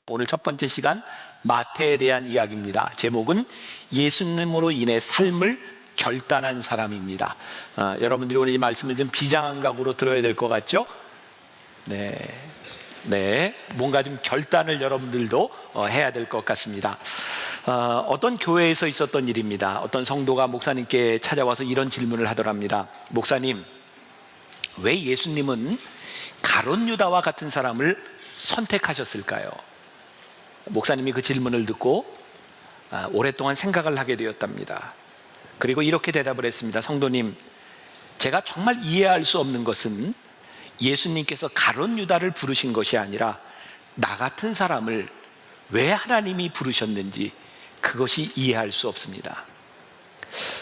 오늘 첫 번째 시간 마태에 대한 이야기입니다. 제목은 예수님으로 인해 삶을 결단한 사람입니다. 여러분들이 오늘 이 말씀을 좀 비장한 각오로 들어야 될 것 같죠? 네, 뭔가 좀 결단을 여러분들도 해야 될 것 같습니다. 어떤 교회에서 있었던 일입니다. 어떤 성도가 목사님께 찾아와서 이런 질문을 하더랍니다. 목사님, 왜 예수님은 가룟 유다와 같은 사람을 선택하셨을까요? 목사님이 그 질문을 듣고 오랫동안 생각을 하게 되었답니다. 그리고 이렇게 대답을 했습니다. 성도님, 제가 정말 이해할 수 없는 것은 예수님께서 가룟 유다를 부르신 것이 아니라 나 같은 사람을 왜 하나님이 부르셨는지 그것이 이해할 수 없습니다.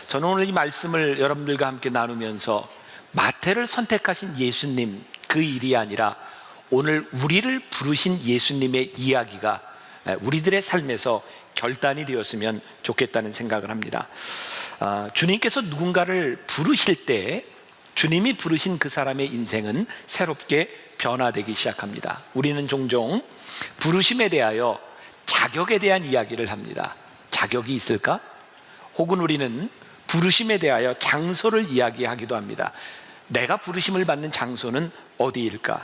저는 오늘 이 말씀을 여러분들과 함께 나누면서 마태를 선택하신 예수님 그 일이 아니라 오늘 우리를 부르신 예수님의 이야기가 우리들의 삶에서 결단이 되었으면 좋겠다는 생각을 합니다. 주님께서 누군가를 부르실 때 주님이 부르신 그 사람의 인생은 새롭게 변화되기 시작합니다. 우리는 종종 부르심에 대하여 자격에 대한 이야기를 합니다. 자격이 있을까? 혹은 우리는 부르심에 대하여 장소를 이야기하기도 합니다. 내가 부르심을 받는 장소는 어디일까?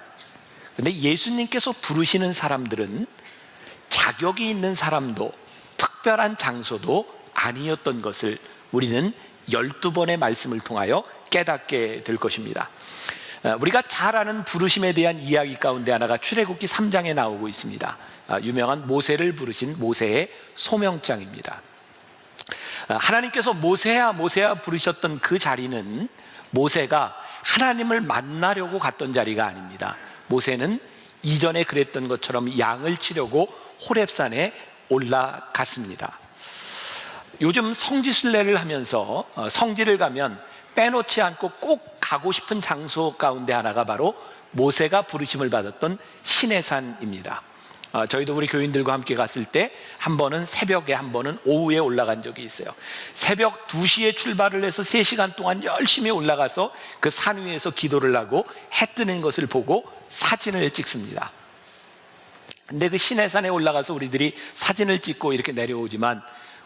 그런데 예수님께서 부르시는 사람들은 자격이 있는 사람도 특별한 장소도 아니었던 것을 우리는 12번의 말씀을 통하여 깨닫게 될 것입니다. 우리가 잘 아는 부르심에 대한 이야기 가운데 하나가 출애굽기 3장에 나오고 있습니다. 유명한 모세를 부르신 모세의 소명장입니다. 하나님께서 모세야 부르셨던 그 자리는 모세가 하나님을 만나려고 갔던 자리가 아닙니다. 모세는 이전에 그랬던 것처럼 양을 치려고 호렙산에 올라갔습니다. 요즘 성지순례를 하면서 성지를 가면 빼놓지 않고 꼭 가고 싶은 장소 가운데 하나가 바로 모세가 부르심을 받았던 시내산입니다. 저희도 우리 교인들과 함께 갔을 때 한 번은 새벽에, 한 번은 오후에 올라간 적이 있어요. 새벽 2시에 출발을 해서 3시간 동안 열심히 올라가서 그 산 위에서 기도를 하고 해 뜨는 것을 보고 사진을 찍습니다. 근데 그 시내산에 올라가서 우리들이 사진을 찍고 이렇게 내려오지만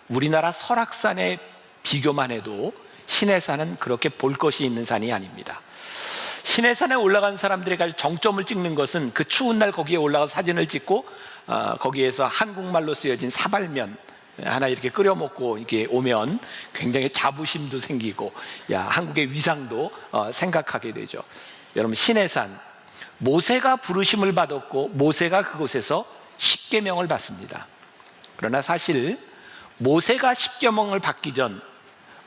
우리나라 설악산에 비교만 해도 시내산은 그렇게 볼 것이 있는 산이 아닙니다. 시내산에 올라간 사람들이 정점을 찍는 것은 그 추운 날 거기에 올라가서 사진을 찍고 거기에서 한국말로 쓰여진 사발면 하나 이렇게 끓여 먹고 이렇게 오면 굉장히 자부심도 생기고 한국의 위상도 생각하게 되죠. 여러분, 시내산, 모세가 부르심을 받았고 모세가 그곳에서 십계명을 받습니다. 그러나 사실 모세가 십계명을 받기 전,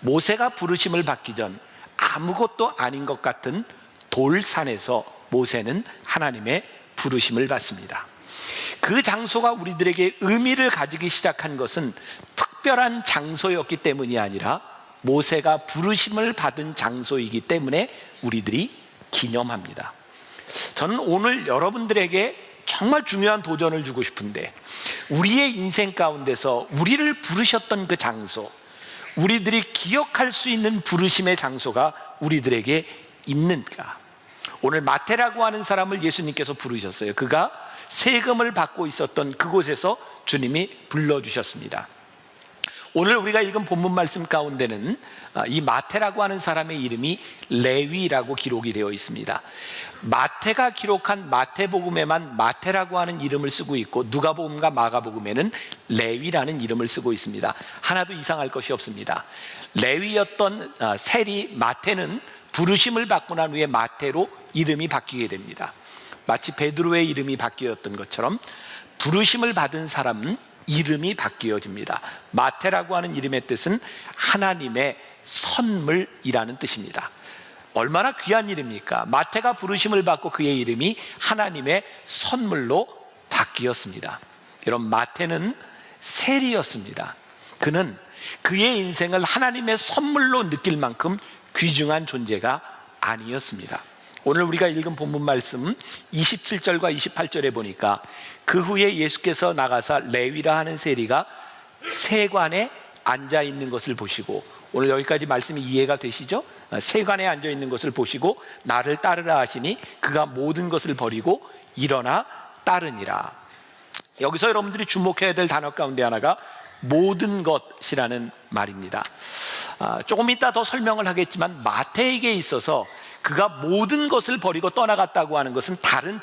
모세가 부르심을 받기 전 아무것도 아닌 것 같은 돌산에서 모세는 하나님의 부르심을 받습니다. 그 장소가 우리들에게 의미를 가지기 시작한 것은 특별한 장소였기 때문이 아니라 모세가 부르심을 받은 장소이기 때문에 우리들이 기념합니다. 저는 오늘 여러분들에게 정말 중요한 도전을 주고 싶은데, 우리의 인생 가운데서 우리를 부르셨던 그 장소, 우리들이 기억할 수 있는 부르심의 장소가 우리들에게 있는가? 오늘 마태라고 하는 사람을 예수님께서 부르셨어요. 그가 세금을 받고 있었던 그곳에서 주님이 불러주셨습니다. 오늘 우리가 읽은 본문 말씀 가운데는 이 마태라고 하는 사람의 이름이 레위라고 기록이 되어 있습니다. 마태가 기록한 마태복음에만 마태라고 하는 이름을 쓰고 있고 누가복음과 마가복음에는 레위라는 이름을 쓰고 있습니다. 하나도 이상할 것이 없습니다. 레위였던 세리 마태는 부르심을 받고 난 후에 마태로 이름이 바뀌게 됩니다. 마치 베드로의 이름이 바뀌었던 것처럼 부르심을 받은 사람은 이름이 바뀌어집니다. 마태라고 하는 이름의 뜻은 하나님의 선물이라는 뜻입니다. 얼마나 귀한 이름입니까? 마태가 부르심을 받고 그의 이름이 하나님의 선물로 바뀌었습니다. 여러분, 마태는 세리였습니다. 그는 그의 인생을 하나님의 선물로 느낄 만큼 귀중한 존재가 아니었습니다. 오늘 우리가 읽은 본문 말씀 27절과 28절에 보니까 그 후에 예수께서 나가사 레위라 하는 세리가 세관에 앉아 있는 것을 보시고, 오늘 여기까지 말씀이 이해가 되시죠? 세관에 앉아 있는 것을 보시고 나를 따르라 하시니 그가 모든 것을 버리고 일어나 따르니라. 여기서 여러분들이 주목해야 될 단어 가운데 하나가 모든 것이라는 말입니다. 조금 이따 더 설명을 하겠지만 마태에게 있어서 그가 모든 것을 버리고 떠나갔다고 하는 것은 다른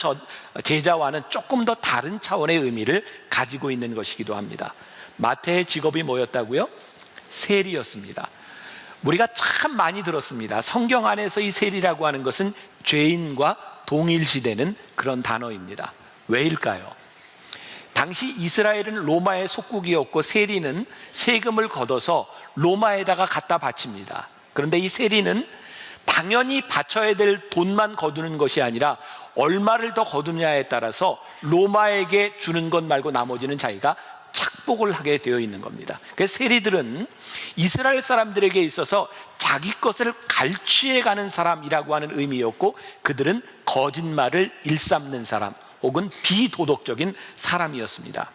제자와는 조금 더 다른 차원의 의미를 가지고 있는 것이기도 합니다. 마태의 직업이 뭐였다고요? 세리였습니다. 우리가 참 많이 들었습니다. 성경 안에서 이 세리라고 하는 것은 죄인과 동일시되는 그런 단어입니다. 왜일까요? 당시 이스라엘은 로마의 속국이었고 세리는 세금을 걷어서 로마에다가 갖다 바칩니다. 그런데 이 세리는 당연히 바쳐야 될 돈만 거두는 것이 아니라 얼마를 더 거두냐에 따라서 로마에게 주는 것 말고 나머지는 자기가 착복을 하게 되어 있는 겁니다. 그래서 세리들은 이스라엘 사람들에게 있어서 자기 것을 갈취해가는 사람이라고 하는 의미였고, 그들은 거짓말을 일삼는 사람 혹은 비도덕적인 사람이었습니다.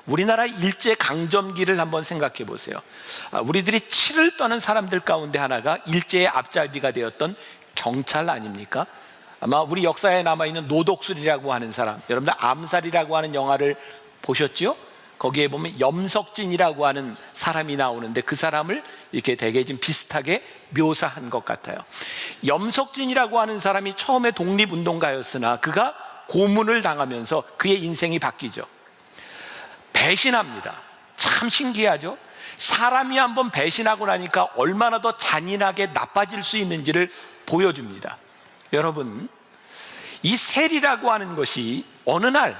우리나라 일제강점기를 한번 생각해 보세요. 우리들이 치를 떠는 사람들 가운데 하나가 일제의 앞잡이가 되었던 경찰 아닙니까? 아마 우리 역사에 남아있는 노독술이라고 하는 사람, 여러분들 암살이라고 하는 영화를 보셨죠? 거기에 보면 염석진이라고 하는 사람이 나오는데 그 사람을 이렇게 되게 좀 비슷하게 묘사한 것 같아요. 염석진이라고 하는 사람이 처음에 독립운동가였으나 그가 고문을 당하면서 그의 인생이 바뀌죠. 배신합니다. 참 신기하죠? 사람이 한번 배신하고 나니까 얼마나 더 잔인하게 나빠질 수 있는지를 보여줍니다. 여러분, 이 세리라고 하는 것이 어느 날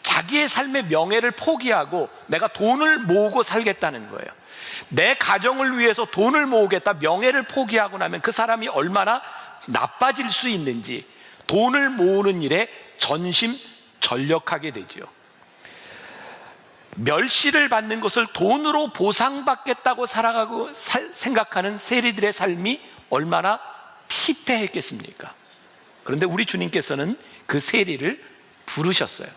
자기의 삶의 명예를 포기하고 내가 돈을 모으고 살겠다는 거예요. 내 가정을 위해서 돈을 모으겠다, 명예를 포기하고 나면 그 사람이 얼마나 나빠질 수 있는지 돈을 모으는 일에 전심전력하게 되죠. 멸시를 받는 것을 돈으로 보상받겠다고 살아가고 생각하는 세리들의 삶이 얼마나 피폐했겠습니까? 그런데 우리 주님께서는 그 세리를 부르셨어요.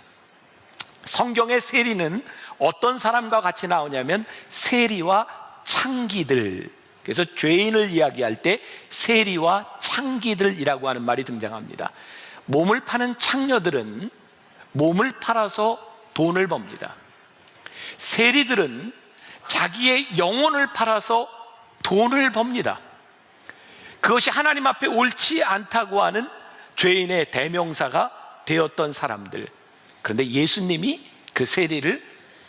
성경의 세리는 어떤 사람과 같이 나오냐면 세리와 창기들, 그래서 죄인을 이야기할 때 세리와 창기들이라고 하는 말이 등장합니다. 몸을 파는 창녀들은 몸을 팔아서 돈을 법니다. 세리들은 자기의 영혼을 팔아서 돈을 법니다. 그것이 하나님 앞에 옳지 않다고 하는 죄인의 대명사가 되었던 사람들. 그런데 예수님이 그 세리를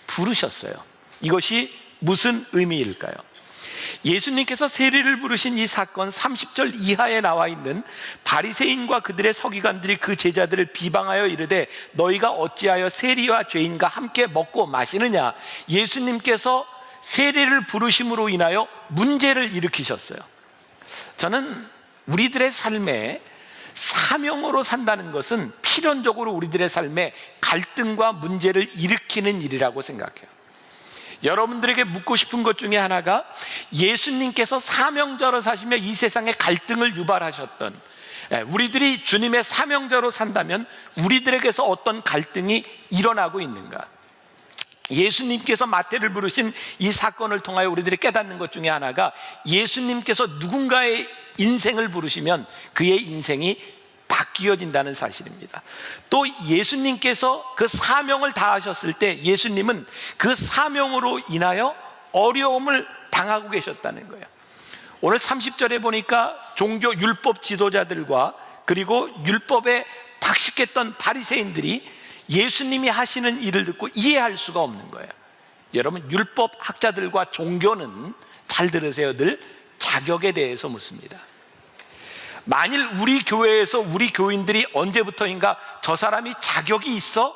부르셨어요. 이것이 무슨 의미일까요? 예수님께서 세리를 부르신 이 사건 30절 이하에 나와 있는 바리새인과 그들의 서기관들이 그 제자들을 비방하여 이르되 너희가 어찌하여 세리와 죄인과 함께 먹고 마시느냐, 예수님께서 세리를 부르심으로 인하여 문제를 일으키셨어요. 저는 우리들의 삶에 사명으로 산다는 것은 필연적으로 우리들의 삶에 갈등과 문제를 일으키는 일이라고 생각해요. 여러분들에게 묻고 싶은 것 중에 하나가 예수님께서 사명자로 사시며 이 세상에 갈등을 유발하셨던, 우리들이 주님의 사명자로 산다면 우리들에게서 어떤 갈등이 일어나고 있는가? 예수님께서 마태를 부르신 이 사건을 통하여 우리들이 깨닫는 것 중에 하나가 예수님께서 누군가의 인생을 부르시면 그의 인생이 바뀌어진다는 사실입니다. 또 예수님께서 그 사명을 다하셨을 때 예수님은 그 사명으로 인하여 어려움을 당하고 계셨다는 거예요. 오늘 30절에 보니까 종교 율법 지도자들과 그리고 율법에 박식했던 바리새인들이 예수님이 하시는 일을 듣고 이해할 수가 없는 거예요. 여러분, 율법 학자들과 종교는, 잘 들으세요, 늘 자격에 대해서 묻습니다. 만일 우리 교회에서 우리 교인들이 언제부터인가 저 사람이 자격이 있어?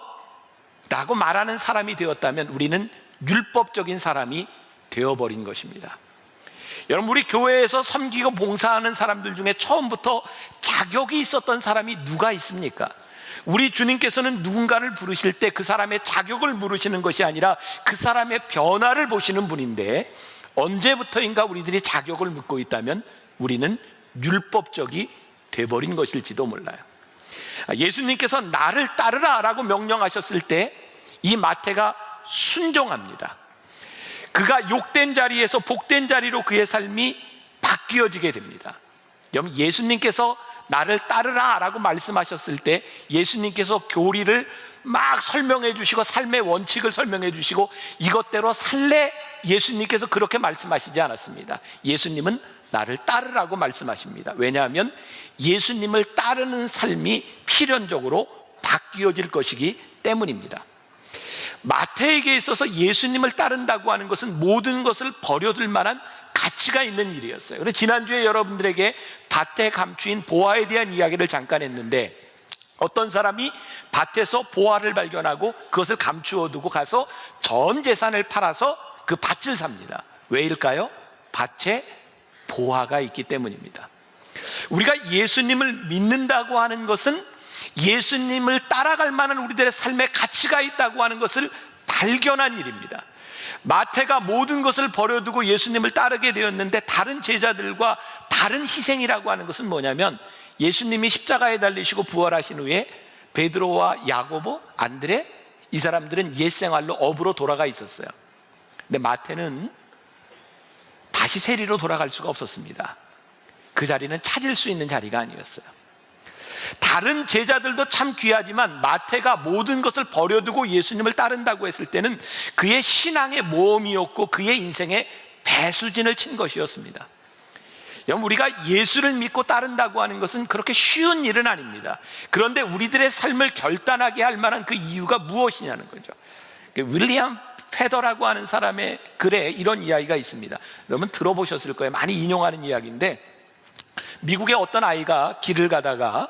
라고 말하는 사람이 되었다면 우리는 율법적인 사람이 되어버린 것입니다. 여러분, 우리 교회에서 섬기고 봉사하는 사람들 중에 처음부터 자격이 있었던 사람이 누가 있습니까? 우리 주님께서는 누군가를 부르실 때 그 사람의 자격을 물으시는 것이 아니라 그 사람의 변화를 보시는 분인데, 언제부터인가 우리들이 자격을 묻고 있다면 우리는 율법적이 돼버린 것일지도 몰라요. 예수님께서 나를 따르라 라고 명령하셨을 때 이 마태가 순종합니다. 그가 욕된 자리에서 복된 자리로 그의 삶이 바뀌어지게 됩니다. 여러분, 예수님께서 나를 따르라 라고 말씀하셨을 때 예수님께서 교리를 막 설명해 주시고 삶의 원칙을 설명해 주시고 이것대로 살래, 예수님께서 그렇게 말씀하시지 않았습니다. 예수님은 나를 따르라고 말씀하십니다. 왜냐하면 예수님을 따르는 삶이 필연적으로 바뀌어질 것이기 때문입니다. 마태에게 있어서 예수님을 따른다고 하는 것은 모든 것을 버려둘 만한 가치가 있는 일이었어요. 그래서 지난주에 여러분들에게 밭에 감추인 보화에 대한 이야기를 잠깐 했는데, 어떤 사람이 밭에서 보화를 발견하고 그것을 감추어 두고 가서 전 재산을 팔아서 그 밭을 삽니다. 왜일까요? 밭에 보화가 있기 때문입니다. 우리가 예수님을 믿는다고 하는 것은 예수님을 따라갈 만한 우리들의 삶의 가치가 있다고 하는 것을 발견한 일입니다. 마태가 모든 것을 버려두고 예수님을 따르게 되었는데, 다른 제자들과 다른 희생이라고 하는 것은 뭐냐면, 예수님이 십자가에 달리시고 부활하신 후에 베드로와 야고보, 안드레, 이 사람들은 옛 생활로 업으로 돌아가 있었어요. 근데 마태는 다시 세리로 돌아갈 수가 없었습니다. 그 자리는 찾을 수 있는 자리가 아니었어요. 다른 제자들도 참 귀하지만 마태가 모든 것을 버려두고 예수님을 따른다고 했을 때는 그의 신앙의 모험이었고 그의 인생의 배수진을 친 것이었습니다. 여러분, 우리가 예수를 믿고 따른다고 하는 것은 그렇게 쉬운 일은 아닙니다. 그런데 우리들의 삶을 결단하게 할 만한 그 이유가 무엇이냐는 거죠. 윌리엄 페더라고 하는 사람의 글에 이런 이야기가 있습니다. 여러분 들어보셨을 거예요. 많이 인용하는 이야기인데, 미국의 어떤 아이가 길을 가다가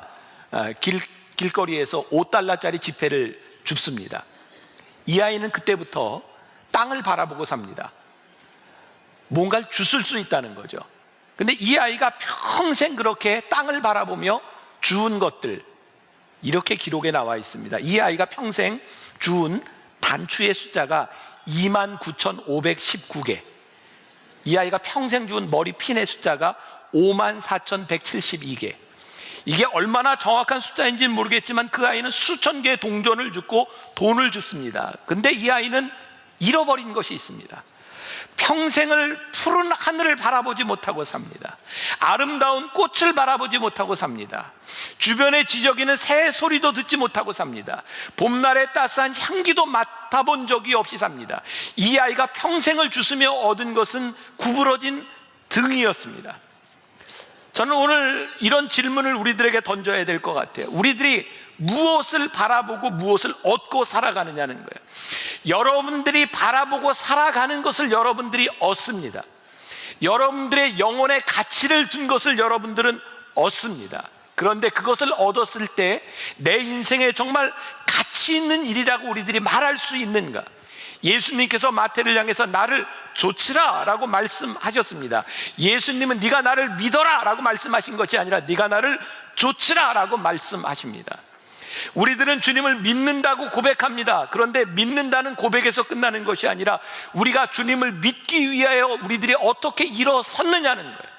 길거리에서 $5짜리 지폐를 줍습니다. 이 아이는 그때부터 땅을 바라보고 삽니다. 뭔가를 주술 수 있다는 거죠. 근데 이 아이가 평생 그렇게 땅을 바라보며 주운 것들, 이렇게 기록에 나와 있습니다. 이 아이가 평생 주운 단추의 숫자가 29,519개, 이 아이가 평생 주운 머리핀의 숫자가 54,172개. 이게 얼마나 정확한 숫자인지는 모르겠지만 그 아이는 수천 개의 동전을 줍고 돈을 줍습니다. 근데 이 아이는 잃어버린 것이 있습니다. 평생을 푸른 하늘을 바라보지 못하고 삽니다. 아름다운 꽃을 바라보지 못하고 삽니다. 주변에 지저귀는 새 소리도 듣지 못하고 삽니다. 봄날의 따스한 향기도 맡아본 적이 없이 삽니다. 이 아이가 평생을 주스며 얻은 것은 구부러진 등이었습니다. 저는 오늘 이런 질문을 우리들에게 던져야 될 것 같아요. 우리들이 무엇을 바라보고 무엇을 얻고 살아가느냐는 거예요. 여러분들이 바라보고 살아가는 것을 여러분들이 얻습니다. 여러분들의 영혼의 가치를 둔 것을 여러분들은 얻습니다. 그런데 그것을 얻었을 때 내 인생에 정말 가치 있는 일이라고 우리들이 말할 수 있는가? 예수님께서 마태를 향해서 나를 좇으라 라고 말씀하셨습니다. 예수님은 네가 나를 믿어라 라고 말씀하신 것이 아니라 네가 나를 좇으라 라고 말씀하십니다. 우리들은 주님을 믿는다고 고백합니다. 그런데 믿는다는 고백에서 끝나는 것이 아니라 우리가 주님을 믿기 위하여 우리들이 어떻게 일어섰느냐는 거예요.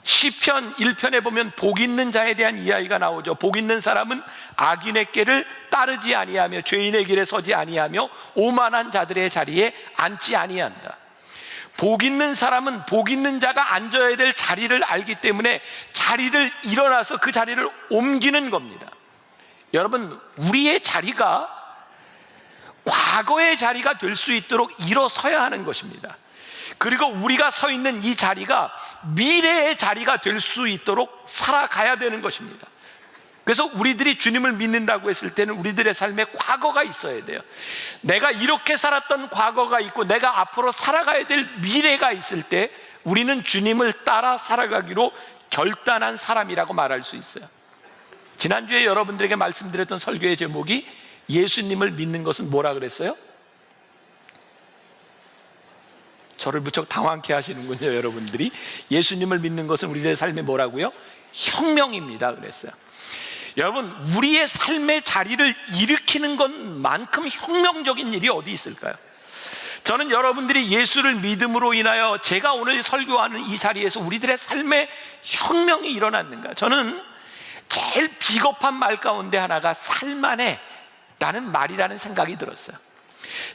시편 1편에 보면 복 있는 자에 대한 이야기가 나오죠. 복 있는 사람은 악인의 길을 따르지 아니하며 죄인의 길에 서지 아니하며 오만한 자들의 자리에 앉지 아니한다. 복 있는 사람은 복 있는 자가 앉아야 될 자리를 알기 때문에 자리를 일어나서 그 자리를 옮기는 겁니다. 여러분, 우리의 자리가 과거의 자리가 될 수 있도록 일어서야 하는 것입니다. 그리고 우리가 서 있는 이 자리가 미래의 자리가 될 수 있도록 살아가야 되는 것입니다. 그래서 우리들이 주님을 믿는다고 했을 때는 우리들의 삶에 과거가 있어야 돼요. 내가 이렇게 살았던 과거가 있고 내가 앞으로 살아가야 될 미래가 있을 때 우리는 주님을 따라 살아가기로 결단한 사람이라고 말할 수 있어요. 지난주에 여러분들에게 말씀드렸던 설교의 제목이 예수님을 믿는 것은 뭐라 그랬어요? 저를 무척 당황케 하시는군요. 여러분들이 예수님을 믿는 것은 우리들의 삶에 뭐라고요? 혁명입니다 그랬어요. 여러분, 우리의 삶의 자리를 일으키는 것만큼 혁명적인 일이 어디 있을까요? 저는 여러분들이 예수를 믿음으로 인하여 제가 오늘 설교하는 이 자리에서 우리들의 삶의 혁명이 일어났는가? 저는 제일 비겁한 말 가운데 하나가 살만해 라는 말이라는 생각이 들었어요.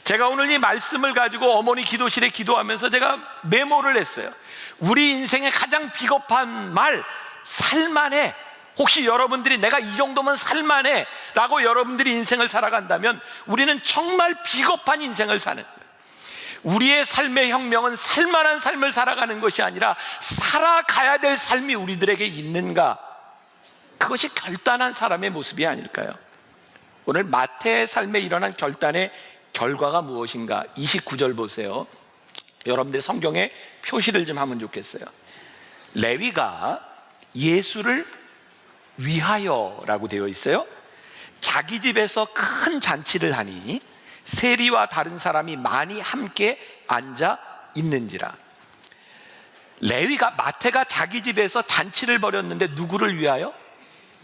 제가 오늘 이 말씀을 가지고 어머니 기도실에 기도하면서 제가 메모를 했어요. 우리 인생의 가장 비겁한 말, 살만해. 혹시 여러분들이 내가 이 정도면 살만해 라고 여러분들이 인생을 살아간다면 우리는 정말 비겁한 인생을 사는 거예요. 우리의 삶의 혁명은 살만한 삶을 살아가는 것이 아니라 살아가야 될 삶이 우리들에게 있는가, 그것이 결단한 사람의 모습이 아닐까요? 오늘 마태의 삶에 일어난 결단의 결과가 무엇인가? 29절 보세요. 여러분들 성경에 표시를 좀 하면 좋겠어요. 레위가 예수를 위하여라고 되어 있어요. 자기 집에서 큰 잔치를 하니 세리와 다른 사람이 많이 함께 앉아 있는지라. 레위가, 마태가 자기 집에서 잔치를 벌였는데 누구를 위하여?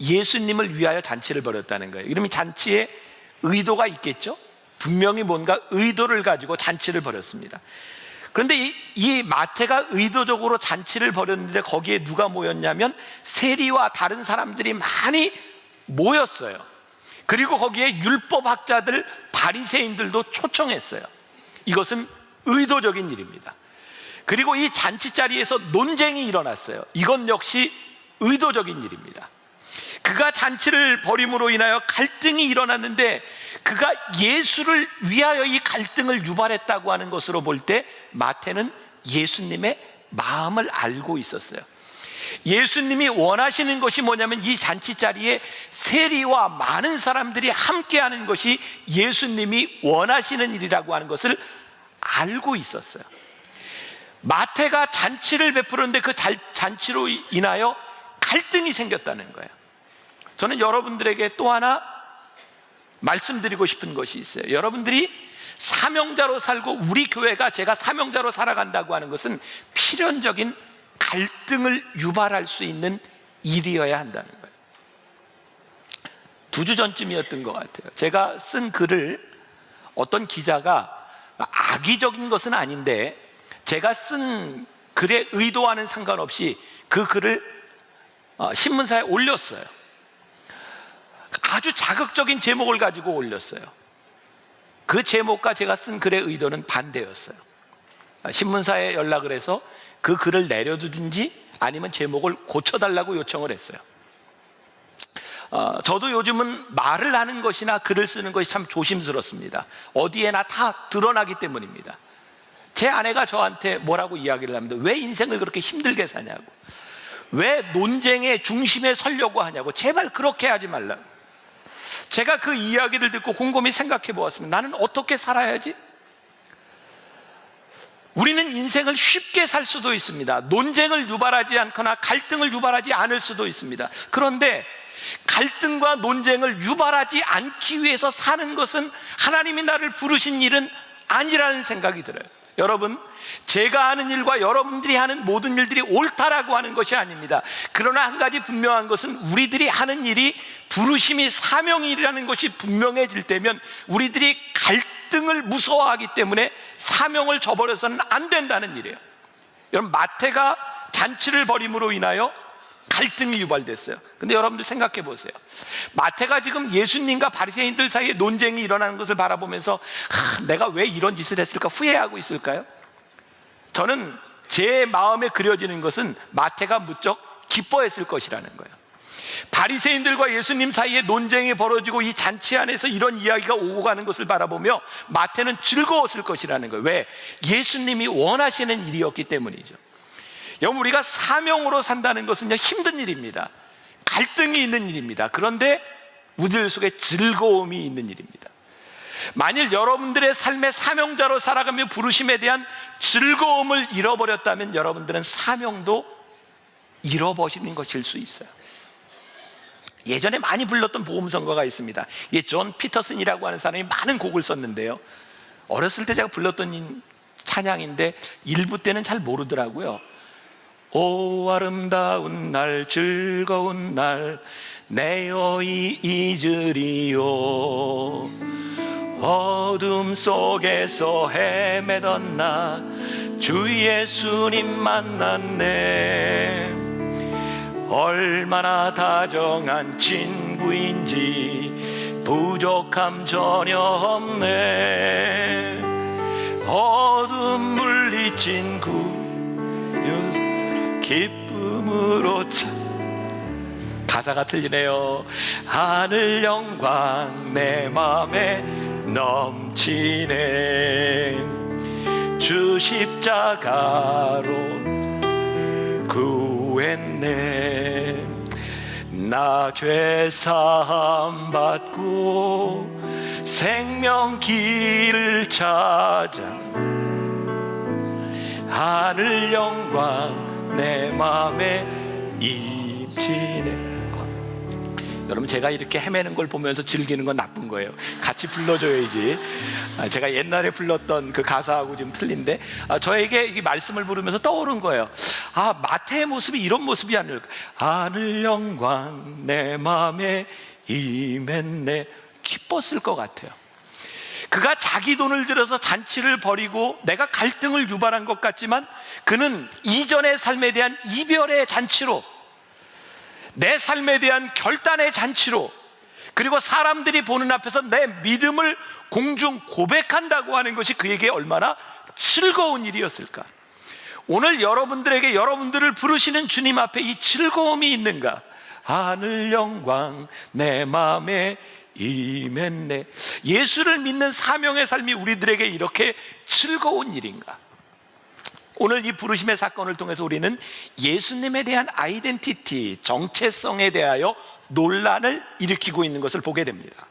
예수님을 위하여 잔치를 벌였다는 거예요. 그러면 잔치에 의도가 있겠죠? 분명히 뭔가 의도를 가지고 잔치를 벌였습니다. 그런데 이 마태가 의도적으로 잔치를 벌였는데 거기에 누가 모였냐면 세리와 다른 사람들이 많이 모였어요. 그리고 거기에 율법학자들, 바리새인들도 초청했어요. 이것은 의도적인 일입니다. 그리고 이 잔치 자리에서 논쟁이 일어났어요. 이건 역시 의도적인 일입니다. 그가 잔치를 벌임으로 인하여 갈등이 일어났는데 그가 예수를 위하여 이 갈등을 유발했다고 하는 것으로 볼 때 마태는 예수님의 마음을 알고 있었어요. 예수님이 원하시는 것이 뭐냐면 이 잔치 자리에 세리와 많은 사람들이 함께하는 것이 예수님이 원하시는 일이라고 하는 것을 알고 있었어요. 마태가 잔치를 베푸는데 그 잔치로 인하여 갈등이 생겼다는 거예요. 저는 여러분들에게 또 하나 말씀드리고 싶은 것이 있어요. 여러분들이 사명자로 살고 우리 교회가 제가 사명자로 살아간다고 하는 것은 필연적인 갈등을 유발할 수 있는 일이어야 한다는 거예요. 2주 전쯤이었던 것 같아요. 제가 쓴 글을 어떤 기자가 악의적인 것은 아닌데 제가 쓴 글의 의도와는 상관없이 그 글을 신문사에 올렸어요. 아주 자극적인 제목을 가지고 올렸어요. 그 제목과 제가 쓴 글의 의도는 반대였어요. 신문사에 연락을 해서 그 글을 내려두든지 아니면 제목을 고쳐달라고 요청을 했어요. 저도 요즘은 말을 하는 것이나 글을 쓰는 것이 참 조심스럽습니다. 어디에나 다 드러나기 때문입니다. 제 아내가 저한테 뭐라고 이야기를 합니다. 왜 인생을 그렇게 힘들게 사냐고, 왜 논쟁의 중심에 서려고 하냐고, 제발 그렇게 하지 말라고. 제가 그 이야기를 듣고 곰곰이 생각해 보았습니다. 나는 어떻게 살아야지? 우리는 인생을 쉽게 살 수도 있습니다. 논쟁을 유발하지 않거나 갈등을 유발하지 않을 수도 있습니다. 그런데 갈등과 논쟁을 유발하지 않기 위해서 사는 것은 하나님이 나를 부르신 일은 아니라는 생각이 들어요. 여러분, 제가 하는 일과 여러분들이 하는 모든 일들이 옳다라고 하는 것이 아닙니다. 그러나 한 가지 분명한 것은 우리들이 하는 일이 부르심이 사명이라는 것이 분명해질 때면 우리들이 갈등을 무서워하기 때문에 사명을 저버려서는 안 된다는 일이에요. 여러분, 마태가 잔치를 벌임으로 인하여 갈등이 유발됐어요. 근데 여러분들 생각해 보세요. 마태가 지금 예수님과 바리새인들 사이에 논쟁이 일어나는 것을 바라보면서 내가 왜 이런 짓을 했을까 후회하고 있을까요? 저는 제 마음에 그려지는 것은 마태가 무척 기뻐했을 것이라는 거예요. 바리새인들과 예수님 사이에 논쟁이 벌어지고 이 잔치 안에서 이런 이야기가 오고 가는 것을 바라보며 마태는 즐거웠을 것이라는 거예요. 왜? 예수님이 원하시는 일이었기 때문이죠. 여러분, 우리가 사명으로 산다는 것은 힘든 일입니다. 갈등이 있는 일입니다. 그런데 우리들 속에 즐거움이 있는 일입니다. 만일 여러분들의 삶의 사명자로 살아가며 부르심에 대한 즐거움을 잃어버렸다면 여러분들은 사명도 잃어버리는 것일 수 있어요. 예전에 많이 불렀던 복음성가가 있습니다. 존 피터슨이라고 하는 사람이 많은 곡을 썼는데요, 어렸을 때 제가 불렀던 찬양인데 일부 때는 잘 모르더라고요. 오 아름다운 날, 즐거운 날, 내 여이 잊으리요. 어둠 속에서 헤매던 나, 주 예수님 만났네. 얼마나 다정한 친구인지 부족함 전혀 없네. 어둠 물리친 기쁨으로 가사가 틀리네요. 하늘 영광 내 맘에 넘치네. 주 십자가로 구했네. 나 죄 사함 받고 생명 길을 찾아 하늘 영광 내 맘에 임치네. 여러분, 제가 이렇게 헤매는 걸 보면서 즐기는 건 나쁜 거예요. 같이 불러줘야지. 제가 옛날에 불렀던 그 가사하고 좀 틀린데, 저에게 이 말씀을 부르면서 떠오른 거예요. 마태의 모습이 이런 모습이 아닐까. 하늘 영광 내 맘에 임했네. 기뻤을 것 같아요. 그가 자기 돈을 들여서 잔치를 벌이고 내가 갈등을 유발한 것 같지만, 그는 이전의 삶에 대한 이별의 잔치로, 내 삶에 대한 결단의 잔치로, 그리고 사람들이 보는 앞에서 내 믿음을 공중 고백한다고 하는 것이 그에게 얼마나 즐거운 일이었을까. 오늘 여러분들에게 여러분들을 부르시는 주님 앞에 이 즐거움이 있는가? 하늘 영광 내 마음에 임했네. 예수를 믿는 사명의 삶이 우리들에게 이렇게 즐거운 일인가? 오늘 이 부르심의 사건을 통해서 우리는 예수님에 대한 아이덴티티, 정체성에 대하여 논란을 일으키고 있는 것을 보게 됩니다.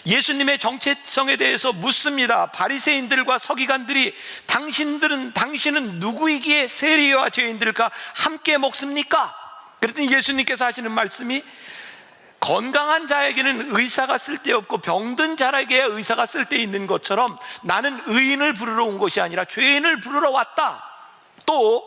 예수님의 정체성에 대해서 묻습니다. 바리새인들과 서기관들이 당신은 누구이기에 세리와 죄인들과 함께 먹습니까? 그랬더니 예수님께서 하시는 말씀이, 건강한 자에게는 의사가 쓸데없고 병든 자에게 의사가 쓸데있는 것처럼 나는 의인을 부르러 온 것이 아니라 죄인을 부르러 왔다. 또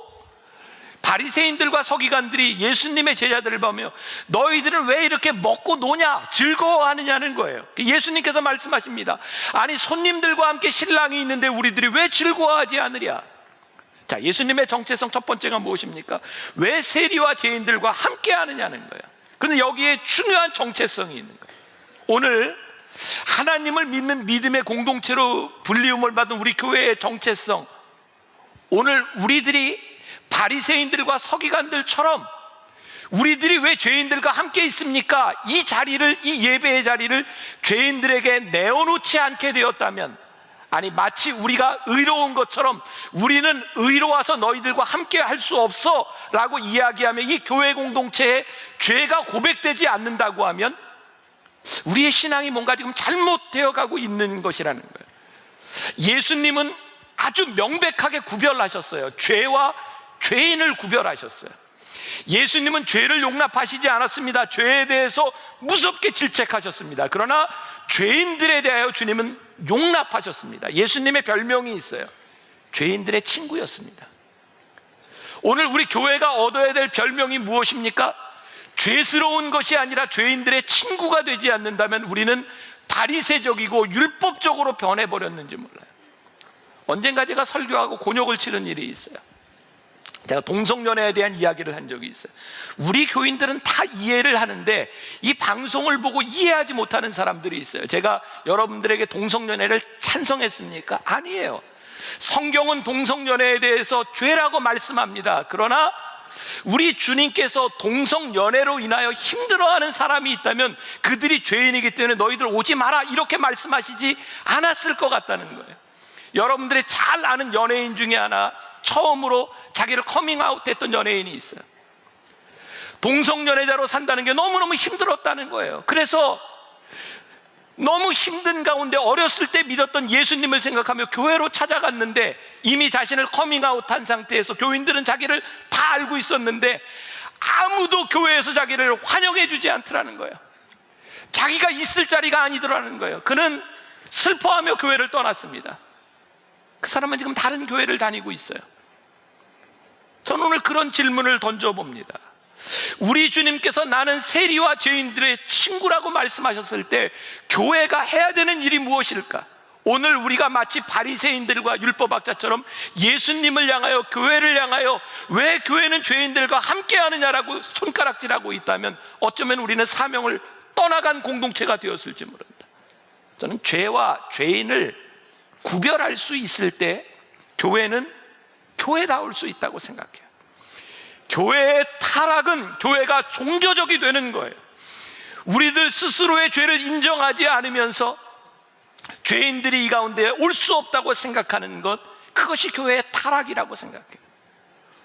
바리새인들과 서기관들이 예수님의 제자들을 보며 너희들은 왜 이렇게 먹고 노냐, 즐거워하느냐는 거예요. 예수님께서 말씀하십니다. 아니, 손님들과 함께 신랑이 있는데 우리들이 왜 즐거워하지 않으랴. 자, 예수님의 정체성 첫 번째가 무엇입니까? 왜 세리와 죄인들과 함께 하느냐는 거예요. 그런데 여기에 중요한 정체성이 있는 거예요. 오늘 하나님을 믿는 믿음의 공동체로 불리움을 받은 우리 교회의 정체성, 오늘 우리들이 바리새인들과 서기관들처럼 우리들이 왜 죄인들과 함께 있습니까? 이 자리를, 이 예배의 자리를 죄인들에게 내어놓지 않게 되었다면, 아니 마치 우리가 의로운 것처럼 우리는 의로워서 너희들과 함께 할 수 없어 라고 이야기하며 이 교회 공동체에 죄가 고백되지 않는다고 하면 우리의 신앙이 뭔가 지금 잘못되어 가고 있는 것이라는 거예요. 예수님은 아주 명백하게 구별하셨어요. 죄와 죄인을 구별하셨어요. 예수님은 죄를 용납하시지 않았습니다. 죄에 대해서 무섭게 질책하셨습니다. 그러나 죄인들에 대하여 주님은 용납하셨습니다. 예수님의 별명이 있어요. 죄인들의 친구였습니다. 오늘 우리 교회가 얻어야 될 별명이 무엇입니까? 죄스러운 것이 아니라 죄인들의 친구가 되지 않는다면 우리는 바리새적이고 율법적으로 변해버렸는지 몰라요. 언젠가 제가 설교하고 곤욕을 치른 일이 있어요. 제가 동성연애에 대한 이야기를 한 적이 있어요. 우리 교인들은 다 이해를 하는데 이 방송을 보고 이해하지 못하는 사람들이 있어요. 제가 여러분들에게 동성연애를 찬성했습니까? 아니에요. 성경은 동성연애에 대해서 죄라고 말씀합니다. 그러나 우리 주님께서 동성연애로 인하여 힘들어하는 사람이 있다면 그들이 죄인이기 때문에 너희들 오지 마라 이렇게 말씀하시지 않았을 것 같다는 거예요. 여러분들이 잘 아는 연예인 중에 하나, 처음으로 자기를 커밍아웃 했던 연예인이 있어요. 동성연애자로 산다는 게 너무너무 힘들었다는 거예요. 그래서 너무 힘든 가운데 어렸을 때 믿었던 예수님을 생각하며 교회로 찾아갔는데 이미 자신을 커밍아웃 한 상태에서 교인들은 자기를 다 알고 있었는데 아무도 교회에서 자기를 환영해 주지 않더라는 거예요. 자기가 있을 자리가 아니더라는 거예요. 그는 슬퍼하며 교회를 떠났습니다. 그 사람은 지금 다른 교회를 다니고 있어요. 저는 오늘 그런 질문을 던져봅니다. 우리 주님께서 나는 세리와 죄인들의 친구라고 말씀하셨을 때 교회가 해야 되는 일이 무엇일까? 오늘 우리가 마치 바리새인들과 율법학자처럼 예수님을 향하여, 교회를 향하여 왜 교회는 죄인들과 함께 하느냐라고 손가락질하고 있다면 어쩌면 우리는 사명을 떠나간 공동체가 되었을지 모른다. 저는 죄와 죄인을 구별할 수 있을 때 교회는 교회다울 수 있다고 생각해요. 교회의 타락은 교회가 종교적이 되는 거예요. 우리들 스스로의 죄를 인정하지 않으면서 죄인들이 이 가운데 올 수 없다고 생각하는 것, 그것이 교회의 타락이라고 생각해요.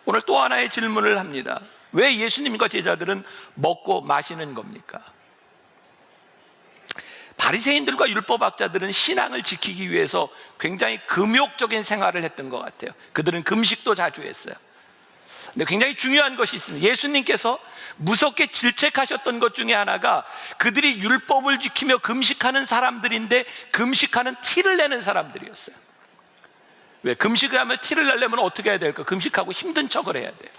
오늘 또 하나의 질문을 합니다. 왜 예수님과 제자들은 먹고 마시는 겁니까? 바리새인들과 율법학자들은 신앙을 지키기 위해서 굉장히 금욕적인 생활을 했던 것 같아요. 그들은 금식도 자주 했어요. 근데 굉장히 중요한 것이 있습니다. 예수님께서 무섭게 질책하셨던 것 중에 하나가 그들이 율법을 지키며 금식하는 사람들인데 금식하는 티를 내는 사람들이었어요. 왜? 금식을 하면 티를 내려면 어떻게 해야 될까? 금식하고 힘든 척을 해야 돼요.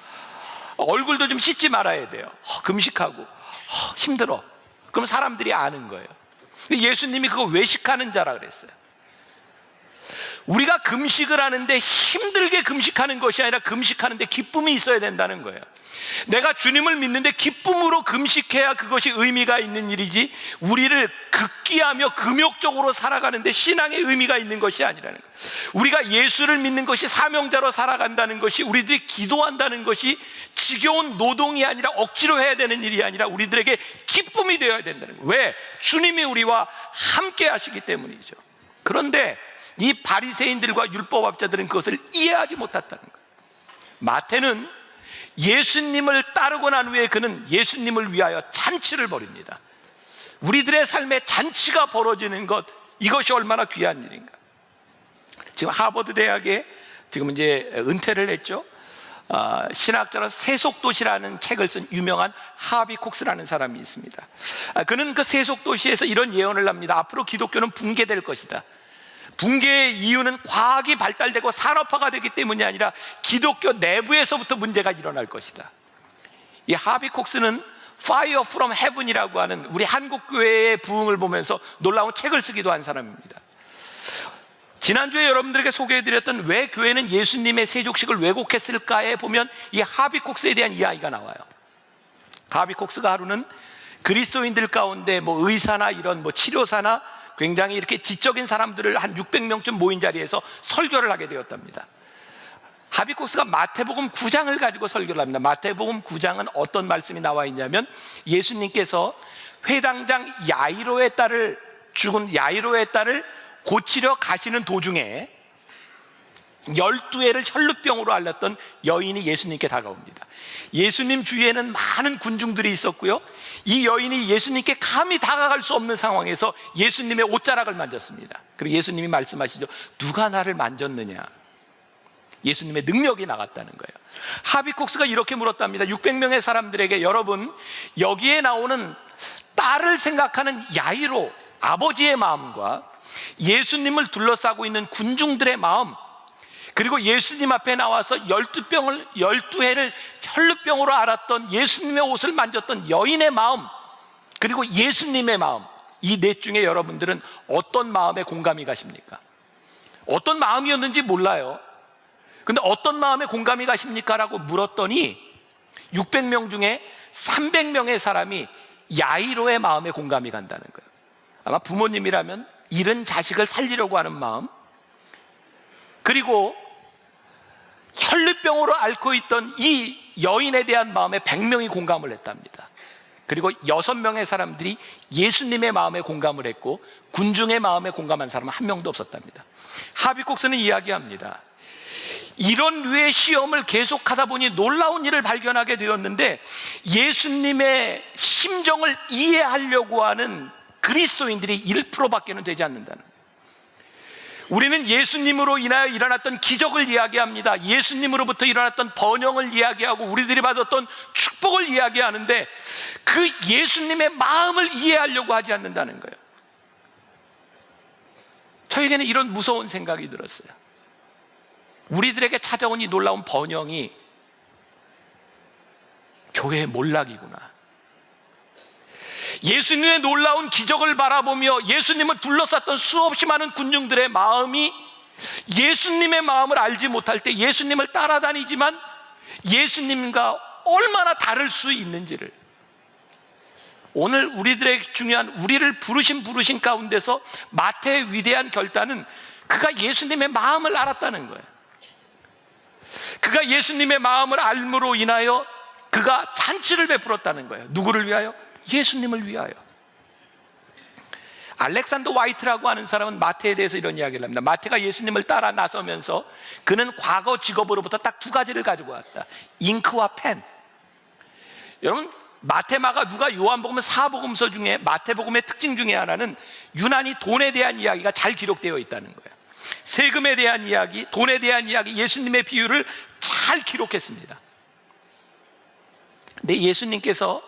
얼굴도 좀 씻지 말아야 돼요. 금식하고 힘들어. 그럼 사람들이 아는 거예요. 예수님이 그거 외식하는 자라 그랬어요. 우리가 금식을 하는데 힘들게 금식하는 것이 아니라 금식하는데 기쁨이 있어야 된다는 거예요. 내가 주님을 믿는데 기쁨으로 금식해야 그것이 의미가 있는 일이지, 우리를 극기하며 금욕적으로 살아가는데 신앙의 의미가 있는 것이 아니라는 거예요. 우리가 예수를 믿는 것이 사명자로 살아간다는 것이, 우리들이 기도한다는 것이 지겨운 노동이 아니라 억지로 해야 되는 일이 아니라 우리들에게 기쁨이 되어야 된다는 거예요. 왜? 주님이 우리와 함께 하시기 때문이죠. 그런데 이 바리새인들과 율법학자들은 그것을 이해하지 못했다는 거예요. 마태는 예수님을 따르고 난 후에 그는 예수님을 위하여 잔치를 벌입니다. 우리들의 삶에 잔치가 벌어지는 것, 이것이 얼마나 귀한 일인가. 지금 하버드 대학에 지금 이제 은퇴를 했죠. 신학자로 세속도시라는 책을 쓴 유명한 하비 콕스라는 사람이 있습니다. 그는 그 세속도시에서 이런 예언을 합니다. 앞으로 기독교는 붕괴될 것이다. 붕괴의 이유는 과학이 발달되고 산업화가 되기 때문이 아니라 기독교 내부에서부터 문제가 일어날 것이다. 이 하비 콕스는 Fire from Heaven이라고 하는 우리 한국교회의 부흥을 보면서 놀라운 책을 쓰기도 한 사람입니다. 지난주에 여러분들에게 소개해드렸던 왜 교회는 예수님의 세족식을 왜곡했을까에 보면 이 하비 콕스에 대한 이야기가 나와요. 하비 콕스가 하루는 그리스도인들 가운데 의사나 이런 치료사나 굉장히 이렇게 지적인 사람들을 한 600명쯤 모인 자리에서 설교를 하게 되었답니다. 하비 콕스가 마태복음 9장을 가지고 설교를 합니다. 마태복음 9장은 어떤 말씀이 나와 있냐면, 예수님께서 회당장 야이로의 딸을, 죽은 야이로의 딸을 고치려 가시는 도중에 12해를 혈루병으로 앓았던 여인이 예수님께 다가옵니다. 예수님 주위에는 많은 군중들이 있었고요, 이 여인이 예수님께 감히 다가갈 수 없는 상황에서 예수님의 옷자락을 만졌습니다. 그리고 예수님이 말씀하시죠. 누가 나를 만졌느냐? 예수님의 능력이 나갔다는 거예요. 하비 콕스가 이렇게 물었답니다. 600명의 사람들에게, 여러분, 여기에 나오는 딸을 생각하는 야이로 아버지의 마음과 예수님을 둘러싸고 있는 군중들의 마음, 그리고 예수님 앞에 나와서 12해를 혈루병으로 앓았던 예수님의 옷을 만졌던 여인의 마음, 그리고 예수님의 마음, 이 넷 중에 여러분들은 어떤 마음에 공감이 가십니까? 어떤 마음이었는지 몰라요. 근데 어떤 마음에 공감이 가십니까? 라고 물었더니 600명 중에 300명의 사람이 야이로의 마음에 공감이 간다는 거예요. 아마 부모님이라면 잃은 자식을 살리려고 하는 마음, 그리고 혈루병으로 앓고 있던 이 여인에 대한 마음에 100명이 공감을 했답니다. 그리고 6명의 사람들이 예수님의 마음에 공감을 했고 군중의 마음에 공감한 사람은 한 명도 없었답니다. 하비 콕스는 이야기합니다. 이런 류의 시험을 계속하다 보니 놀라운 일을 발견하게 되었는데, 예수님의 심정을 이해하려고 하는 그리스도인들이 1%밖에는 되지 않는다는 거예요. 우리는 예수님으로 인하여 일어났던 기적을 이야기합니다. 예수님으로부터 일어났던 번영을 이야기하고 우리들이 받았던 축복을 이야기하는데, 그 예수님의 마음을 이해하려고 하지 않는다는 거예요. 저에게는 이런 무서운 생각이 들었어요. 우리들에게 찾아온 이 놀라운 번영이 교회의 몰락이구나. 예수님의 놀라운 기적을 바라보며 예수님을 둘러쌌던 수없이 많은 군중들의 마음이 예수님의 마음을 알지 못할 때 예수님을 따라다니지만 예수님과 얼마나 다를 수 있는지를, 오늘 우리들의 중요한, 우리를 부르신 가운데서 마태의 위대한 결단은 그가 예수님의 마음을 알았다는 거예요. 그가 예수님의 마음을 알므로 인하여 그가 잔치를 베풀었다는 거예요. 누구를 위하여? 예수님을 위하여. 알렉산더 화이트라고 하는 사람은 마태에 대해서 이런 이야기를 합니다. 마태가 예수님을 따라 나서면서 그는 과거 직업으로부터 딱 두 가지를 가지고 왔다. 잉크와 펜. 여러분, 마태, 마가, 누가, 요한복음, 사복음서 중에 마태복음의 특징 중에 하나는 유난히 돈에 대한 이야기가 잘 기록되어 있다는 거예요. 세금에 대한 이야기, 돈에 대한 이야기, 예수님의 비유를 잘 기록했습니다. 근데 예수님께서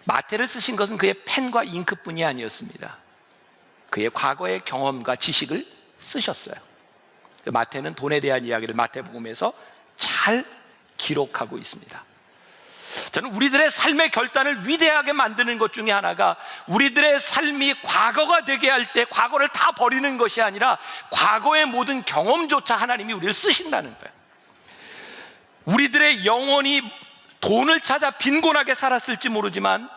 마태를 쓰신 것은 그의 펜과 잉크뿐이 아니었습니다. 그의 과거의 경험과 지식을 쓰셨어요. 마태는 돈에 대한 이야기를 마태복음에서 잘 기록하고 있습니다. 저는 우리들의 삶의 결단을 위대하게 만드는 것 중에 하나가 우리들의 삶이 과거가 되게 할 때 과거를 다 버리는 것이 아니라 과거의 모든 경험조차 하나님이 우리를 쓰신다는 거예요. 우리들의 영혼이 돈을 찾아 빈곤하게 살았을지 모르지만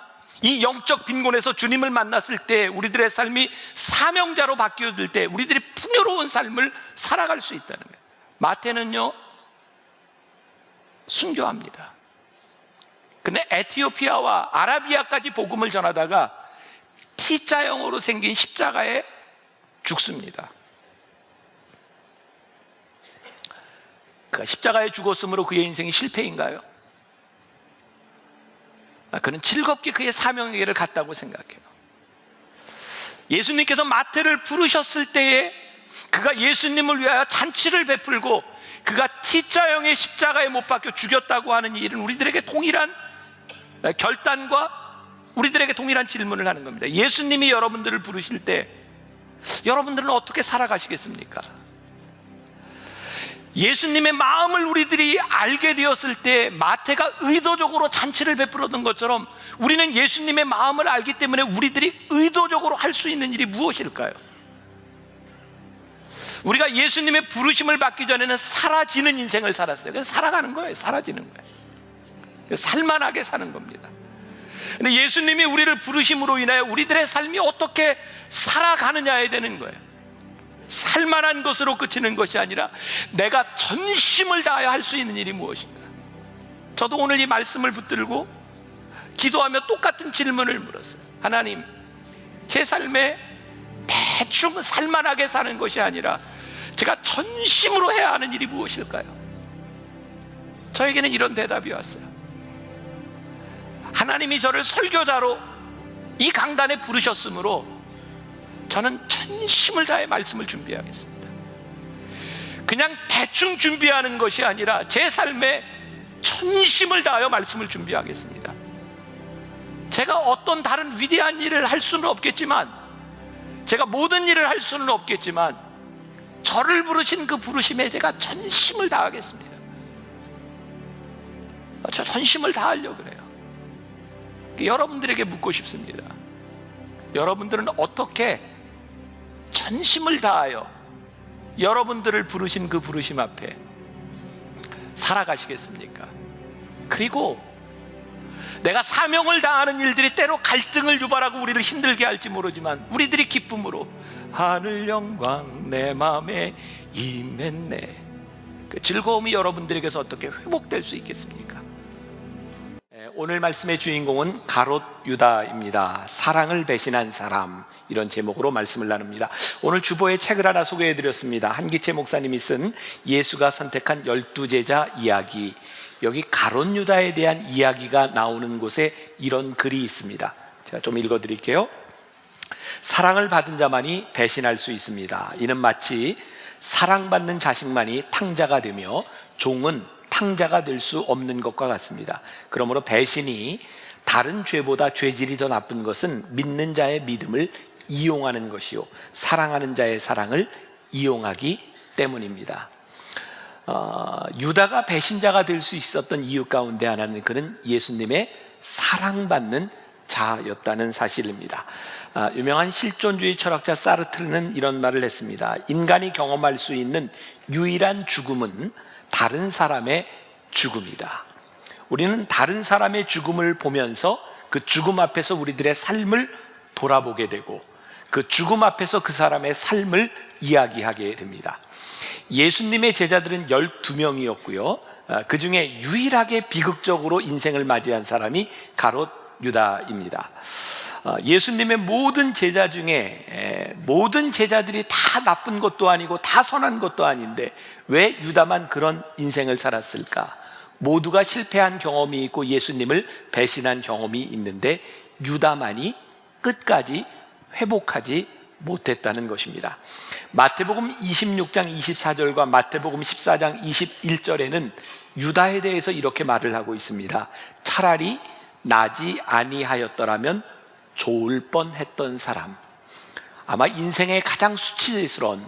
이 영적 빈곤에서 주님을 만났을 때 우리들의 삶이 사명자로 바뀌어질 때 우리들이 풍요로운 삶을 살아갈 수 있다는 거예요. 마태는요, 순교합니다. 근데 에티오피아와 아라비아까지 복음을 전하다가 T자형으로 생긴 십자가에 죽습니다. 그 십자가에 죽었으므로 그의 인생이 실패인가요? 그는 즐겁게 그의 사명에게를 갔다고 생각해요. 예수님께서 마태를 부르셨을 때에 그가 예수님을 위하여 잔치를 베풀고 그가 T자형의 십자가에 못 박혀 죽였다고 하는 이 일은 우리들에게 동일한 결단과 우리들에게 동일한 질문을 하는 겁니다. 예수님이 여러분들을 부르실 때 여러분들은 어떻게 살아가시겠습니까? 예수님의 마음을 우리들이 알게 되었을 때 마태가 의도적으로 잔치를 베풀었던 것처럼 우리는 예수님의 마음을 알기 때문에 우리들이 의도적으로 할 수 있는 일이 무엇일까요? 우리가 예수님의 부르심을 받기 전에는 사라지는 인생을 살았어요. 그래서 살아가는 거예요. 사라지는 거예요. 살만하게 사는 겁니다. 근데 예수님이 우리를 부르심으로 인하여 우리들의 삶이 어떻게 살아가느냐에 되는 거예요. 살만한 것으로 그치는 것이 아니라 내가 전심을 다하여 할 수 있는 일이 무엇인가. 저도 오늘 이 말씀을 붙들고 기도하며 똑같은 질문을 물었어요. 하나님, 제 삶에 대충 살만하게 사는 것이 아니라 제가 전심으로 해야 하는 일이 무엇일까요? 저에게는 이런 대답이 왔어요. 하나님이 저를 설교자로 이 강단에 부르셨으므로 저는 전심을 다해 말씀을 준비하겠습니다. 그냥 대충 준비하는 것이 아니라 제 삶에 전심을 다하여 말씀을 준비하겠습니다. 제가 어떤 다른 위대한 일을 할 수는 없겠지만, 제가 모든 일을 할 수는 없겠지만 저를 부르신 그 부르심에 제가 전심을 다하겠습니다. 저 전심을 다하려고 그래요. 여러분들에게 묻고 싶습니다. 여러분들은 어떻게 전심을 다하여 여러분들을 부르신 그 부르심 앞에 살아가시겠습니까? 그리고 내가 사명을 다하는 일들이 때로 갈등을 유발하고 우리를 힘들게 할지 모르지만 우리들이 기쁨으로 하늘 영광 내 마음에 임했네, 그 즐거움이 여러분들에게서 어떻게 회복될 수 있겠습니까? 오늘 말씀의 주인공은 가롯 유다입니다. 사랑을 배신한 사람, 이런 제목으로 말씀을 나눕니다. 오늘 주보에 책을 하나 소개해드렸습니다. 한기채 목사님이 쓴 예수가 선택한 12제자 이야기. 여기 가롯 유다에 대한 이야기가 나오는 곳에 이런 글이 있습니다. 제가 좀 읽어드릴게요. 사랑을 받은 자만이 배신할 수 있습니다. 이는 마치 사랑받는 자식만이 탕자가 되며 종은 탕자가 될 수 없는 것과 같습니다. 그러므로 배신이 다른 죄보다 죄질이 더 나쁜 것은 믿는 자의 믿음을 이용하는 것이요 사랑하는 자의 사랑을 이용하기 때문입니다. 유다가 배신자가 될 수 있었던 이유 가운데 하나는 그는 예수님의 사랑받는 자였다는 사실입니다. 유명한 실존주의 철학자 사르트르는 이런 말을 했습니다. 인간이 경험할 수 있는 유일한 죽음은 다른 사람의 죽음이다. 우리는 다른 사람의 죽음을 보면서 그 죽음 앞에서 우리들의 삶을 돌아보게 되고 그 죽음 앞에서 그 사람의 삶을 이야기하게 됩니다. 예수님의 제자들은 12명이었고요. 그 중에 유일하게 비극적으로 인생을 맞이한 사람이 가롯 유다입니다. 예수님의 모든 제자 중에 모든 제자들이 다 나쁜 것도 아니고 다 선한 것도 아닌데 왜 유다만 그런 인생을 살았을까? 모두가 실패한 경험이 있고 예수님을 배신한 경험이 있는데 유다만이 끝까지 회복하지 못했다는 것입니다. 마태복음 26장 24절과 마태복음 14장 21절에는 유다에 대해서 이렇게 말을 하고 있습니다. 차라리 나지 아니하였더라면 좋을 뻔했던 사람. 아마 인생의 가장 수치스러운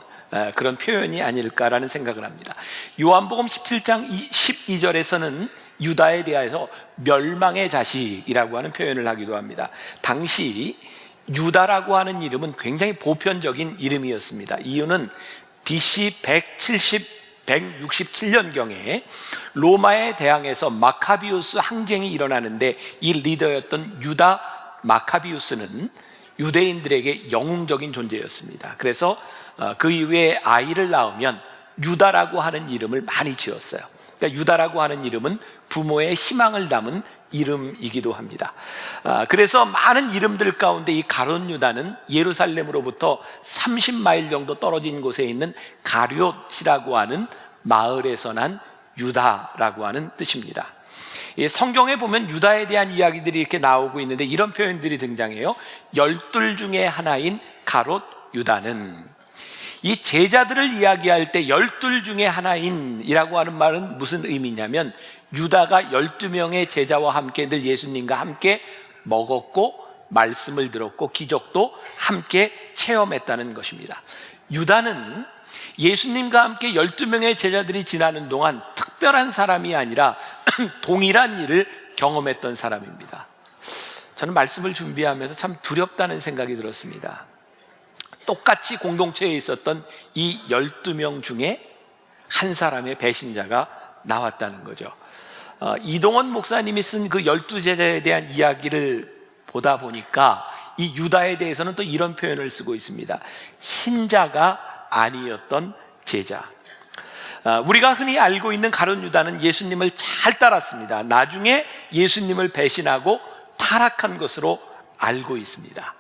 그런 표현이 아닐까라는 생각을 합니다. 요한복음 17장 12절에서는 유다에 대해서 멸망의 자식이라고 하는 표현을 하기도 합니다. 당시 유다라고 하는 이름은 굉장히 보편적인 이름이었습니다. 이유는 BC 167년경에 로마에 대항해서 마카비우스 항쟁이 일어나는데 이 리더였던 유다 마카비우스는 유대인들에게 영웅적인 존재였습니다. 그래서 그 이후에 아이를 낳으면 유다라고 하는 이름을 많이 지었어요. 그러니까 유다라고 하는 이름은 부모의 희망을 담은 이름이기도 합니다. 그래서 많은 이름들 가운데 이 가룟 유다는 예루살렘으로부터 30마일 정도 떨어진 곳에 있는 가룟이라고 하는 마을에서 난 유다라고 하는 뜻입니다. 성경에 보면 유다에 대한 이야기들이 이렇게 나오고 있는데 이런 표현들이 등장해요. 12 중에 하나인 가롯 유다는, 이 제자들을 이야기할 때 12 중에 하나인이라고 하는 말은 무슨 의미냐면 유다가 12명의 제자와 함께 늘 예수님과 함께 먹었고 말씀을 들었고 기적도 함께 체험했다는 것입니다. 유다는 예수님과 함께 12명의 제자들이 지나는 동안 특별한 사람이 아니라 동일한 일을 경험했던 사람입니다. 저는 말씀을 준비하면서 참 두렵다는 생각이 들었습니다. 똑같이 공동체에 있었던 이 12명 중에 한 사람의 배신자가 나왔다는 거죠. 이동원 목사님이 쓴 그 12제자에 대한 이야기를 보다 보니까 이 유다에 대해서는 또 이런 표현을 쓰고 있습니다. 신자가 아니었던 제자. 우리가 흔히 알고 있는 가룟 유다는 예수님을 잘 따랐습니다. 나중에 예수님을 배신하고 타락한 것으로 알고 있습니다.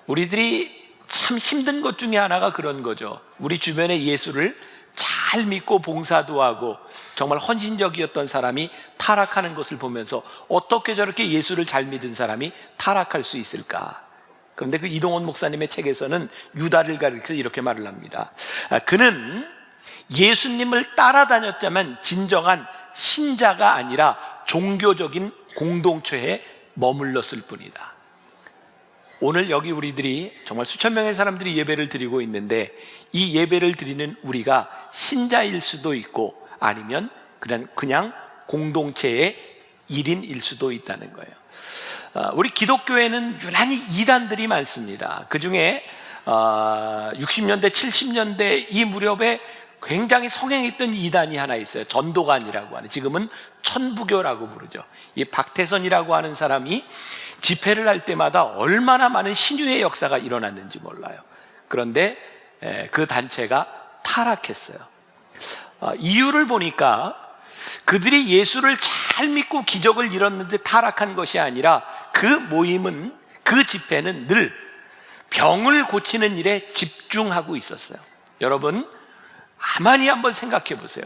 우리들이 참 힘든 것 중에 하나가 그런 거죠. 우리 주변에 예수를 잘 믿고 봉사도 하고 정말 헌신적이었던 사람이 타락하는 것을 보면서 어떻게 저렇게 예수를 잘 믿은 사람이 타락할 수 있을까? 그런데 그 이동원 목사님의 책에서는 유다를 가리켜서 이렇게 말을 합니다. 그는 예수님을 따라다녔지만 진정한 신자가 아니라 종교적인 공동체에 머물렀을 뿐이다. 오늘 여기 우리들이 정말 수천 명의 사람들이 예배를 드리고 있는데 이 예배를 드리는 우리가 신자일 수도 있고 아니면 그냥 공동체의 일인일 수도 있다는 거예요. 우리 기독교에는 유난히 이단들이 많습니다. 그 중에 60년대 70년대 이 무렵에 굉장히 성행했던 이단이 하나 있어요. 전도관이라고 하는, 지금은 천부교라고 부르죠. 이 박태선이라고 하는 사람이 집회를 할 때마다 얼마나 많은 신유의 역사가 일어났는지 몰라요. 그런데 그 단체가 타락했어요. 이유를 보니까 그들이 예수를 잘 믿고 기적을 이뤘는데 타락한 것이 아니라 그 모임은, 그 집회는 늘 병을 고치는 일에 집중하고 있었어요. 여러분, 가만히 한번 생각해 보세요.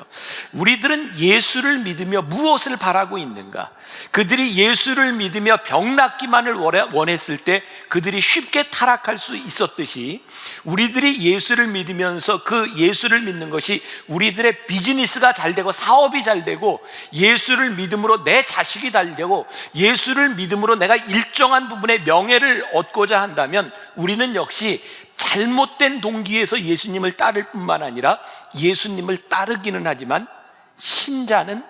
우리들은 예수를 믿으며 무엇을 바라고 있는가? 그들이 예수를 믿으며 병 낫기만을 원했을 때 그들이 쉽게 타락할 수 있었듯이 우리들이 예수를 믿으면서 그 예수를 믿는 것이 우리들의 비즈니스가 잘 되고 사업이 잘 되고 예수를 믿음으로 내 자식이 잘 되고 예수를 믿음으로 내가 일정한 부분의 명예를 얻고자 한다면 우리는 역시 잘못된 동기에서 예수님을 따를 뿐만 아니라 예수님을 따르기는 하지만 신자는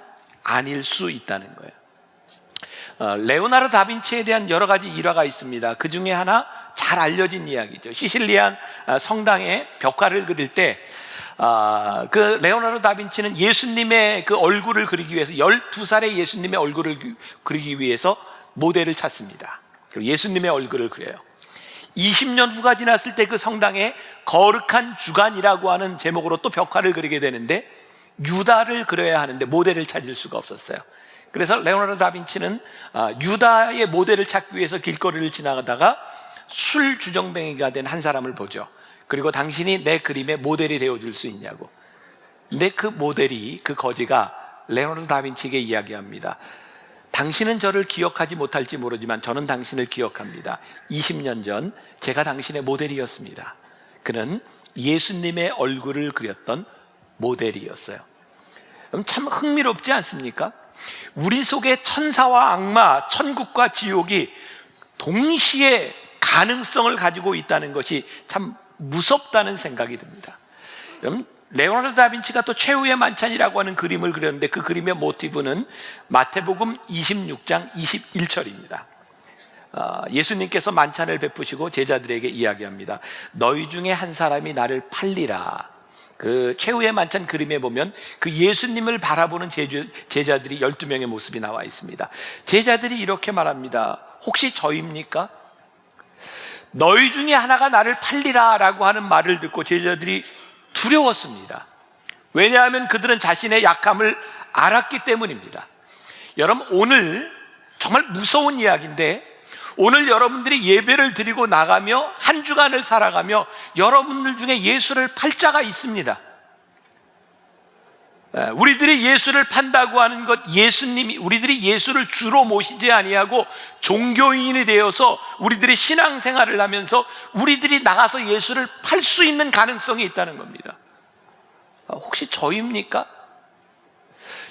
아닐 수 있다는 거예요. 레오나르도 다빈치에 대한 여러 가지 일화가 있습니다. 그 중에 하나 잘 알려진 이야기죠. 시실리안 성당에 벽화를 그릴 때 그 레오나르도 다빈치는 예수님의 그 얼굴을 그리기 위해서 12살의 예수님의 얼굴을 그리기 위해서 모델을 찾습니다. 그리고 예수님의 얼굴을 그려요. 20년 후가 지났을 때 그 성당에 거룩한 주간이라고 하는 제목으로 또 벽화를 그리게 되는데 유다를 그려야 하는데 모델을 찾을 수가 없었어요. 그래서 레오나르도 다빈치는 유다의 모델을 찾기 위해서 길거리를 지나가다가 술 주정뱅이가 된 한 사람을 보죠. 그리고 당신이 내 그림의 모델이 되어줄 수 있냐고. 근데 그 모델이, 그 거지가 레오나르도 다빈치에게 이야기합니다. 당신은 저를 기억하지 못할지 모르지만 저는 당신을 기억합니다. 20년 전 제가 당신의 모델이었습니다. 그는 예수님의 얼굴을 그렸던 모델이었어요. 그럼 참 흥미롭지 않습니까? 우리 속에 천사와 악마, 천국과 지옥이 동시에 가능성을 가지고 있다는 것이 참 무섭다는 생각이 듭니다. 그럼 레오나르도 다빈치가 또 최후의 만찬이라고 하는 그림을 그렸는데 그 그림의 모티브는 마태복음 26장 21절입니다. 예수님께서 만찬을 베푸시고 제자들에게 이야기합니다. 너희 중에 한 사람이 나를 팔리라. 그 최후의 만찬 그림에 보면 그 예수님을 바라보는 제자들이 12명의 모습이 나와 있습니다. 제자들이 이렇게 말합니다. 혹시 저입니까? 너희 중에 하나가 나를 팔리라 라고 하는 말을 듣고 제자들이 두려웠습니다. 왜냐하면 그들은 자신의 약함을 알았기 때문입니다. 여러분, 오늘 정말 무서운 이야기인데 오늘 여러분들이 예배를 드리고 나가며 한 주간을 살아가며 여러분들 중에 예수를 팔 자가 있습니다. 우리들이 예수를 판다고 하는 것, 예수님이, 우리들이 예수를 주로 모시지 아니하고 종교인이 되어서 우리들이 신앙생활을 하면서 우리들이 나가서 예수를 팔 수 있는 가능성이 있다는 겁니다. 혹시 저입니까?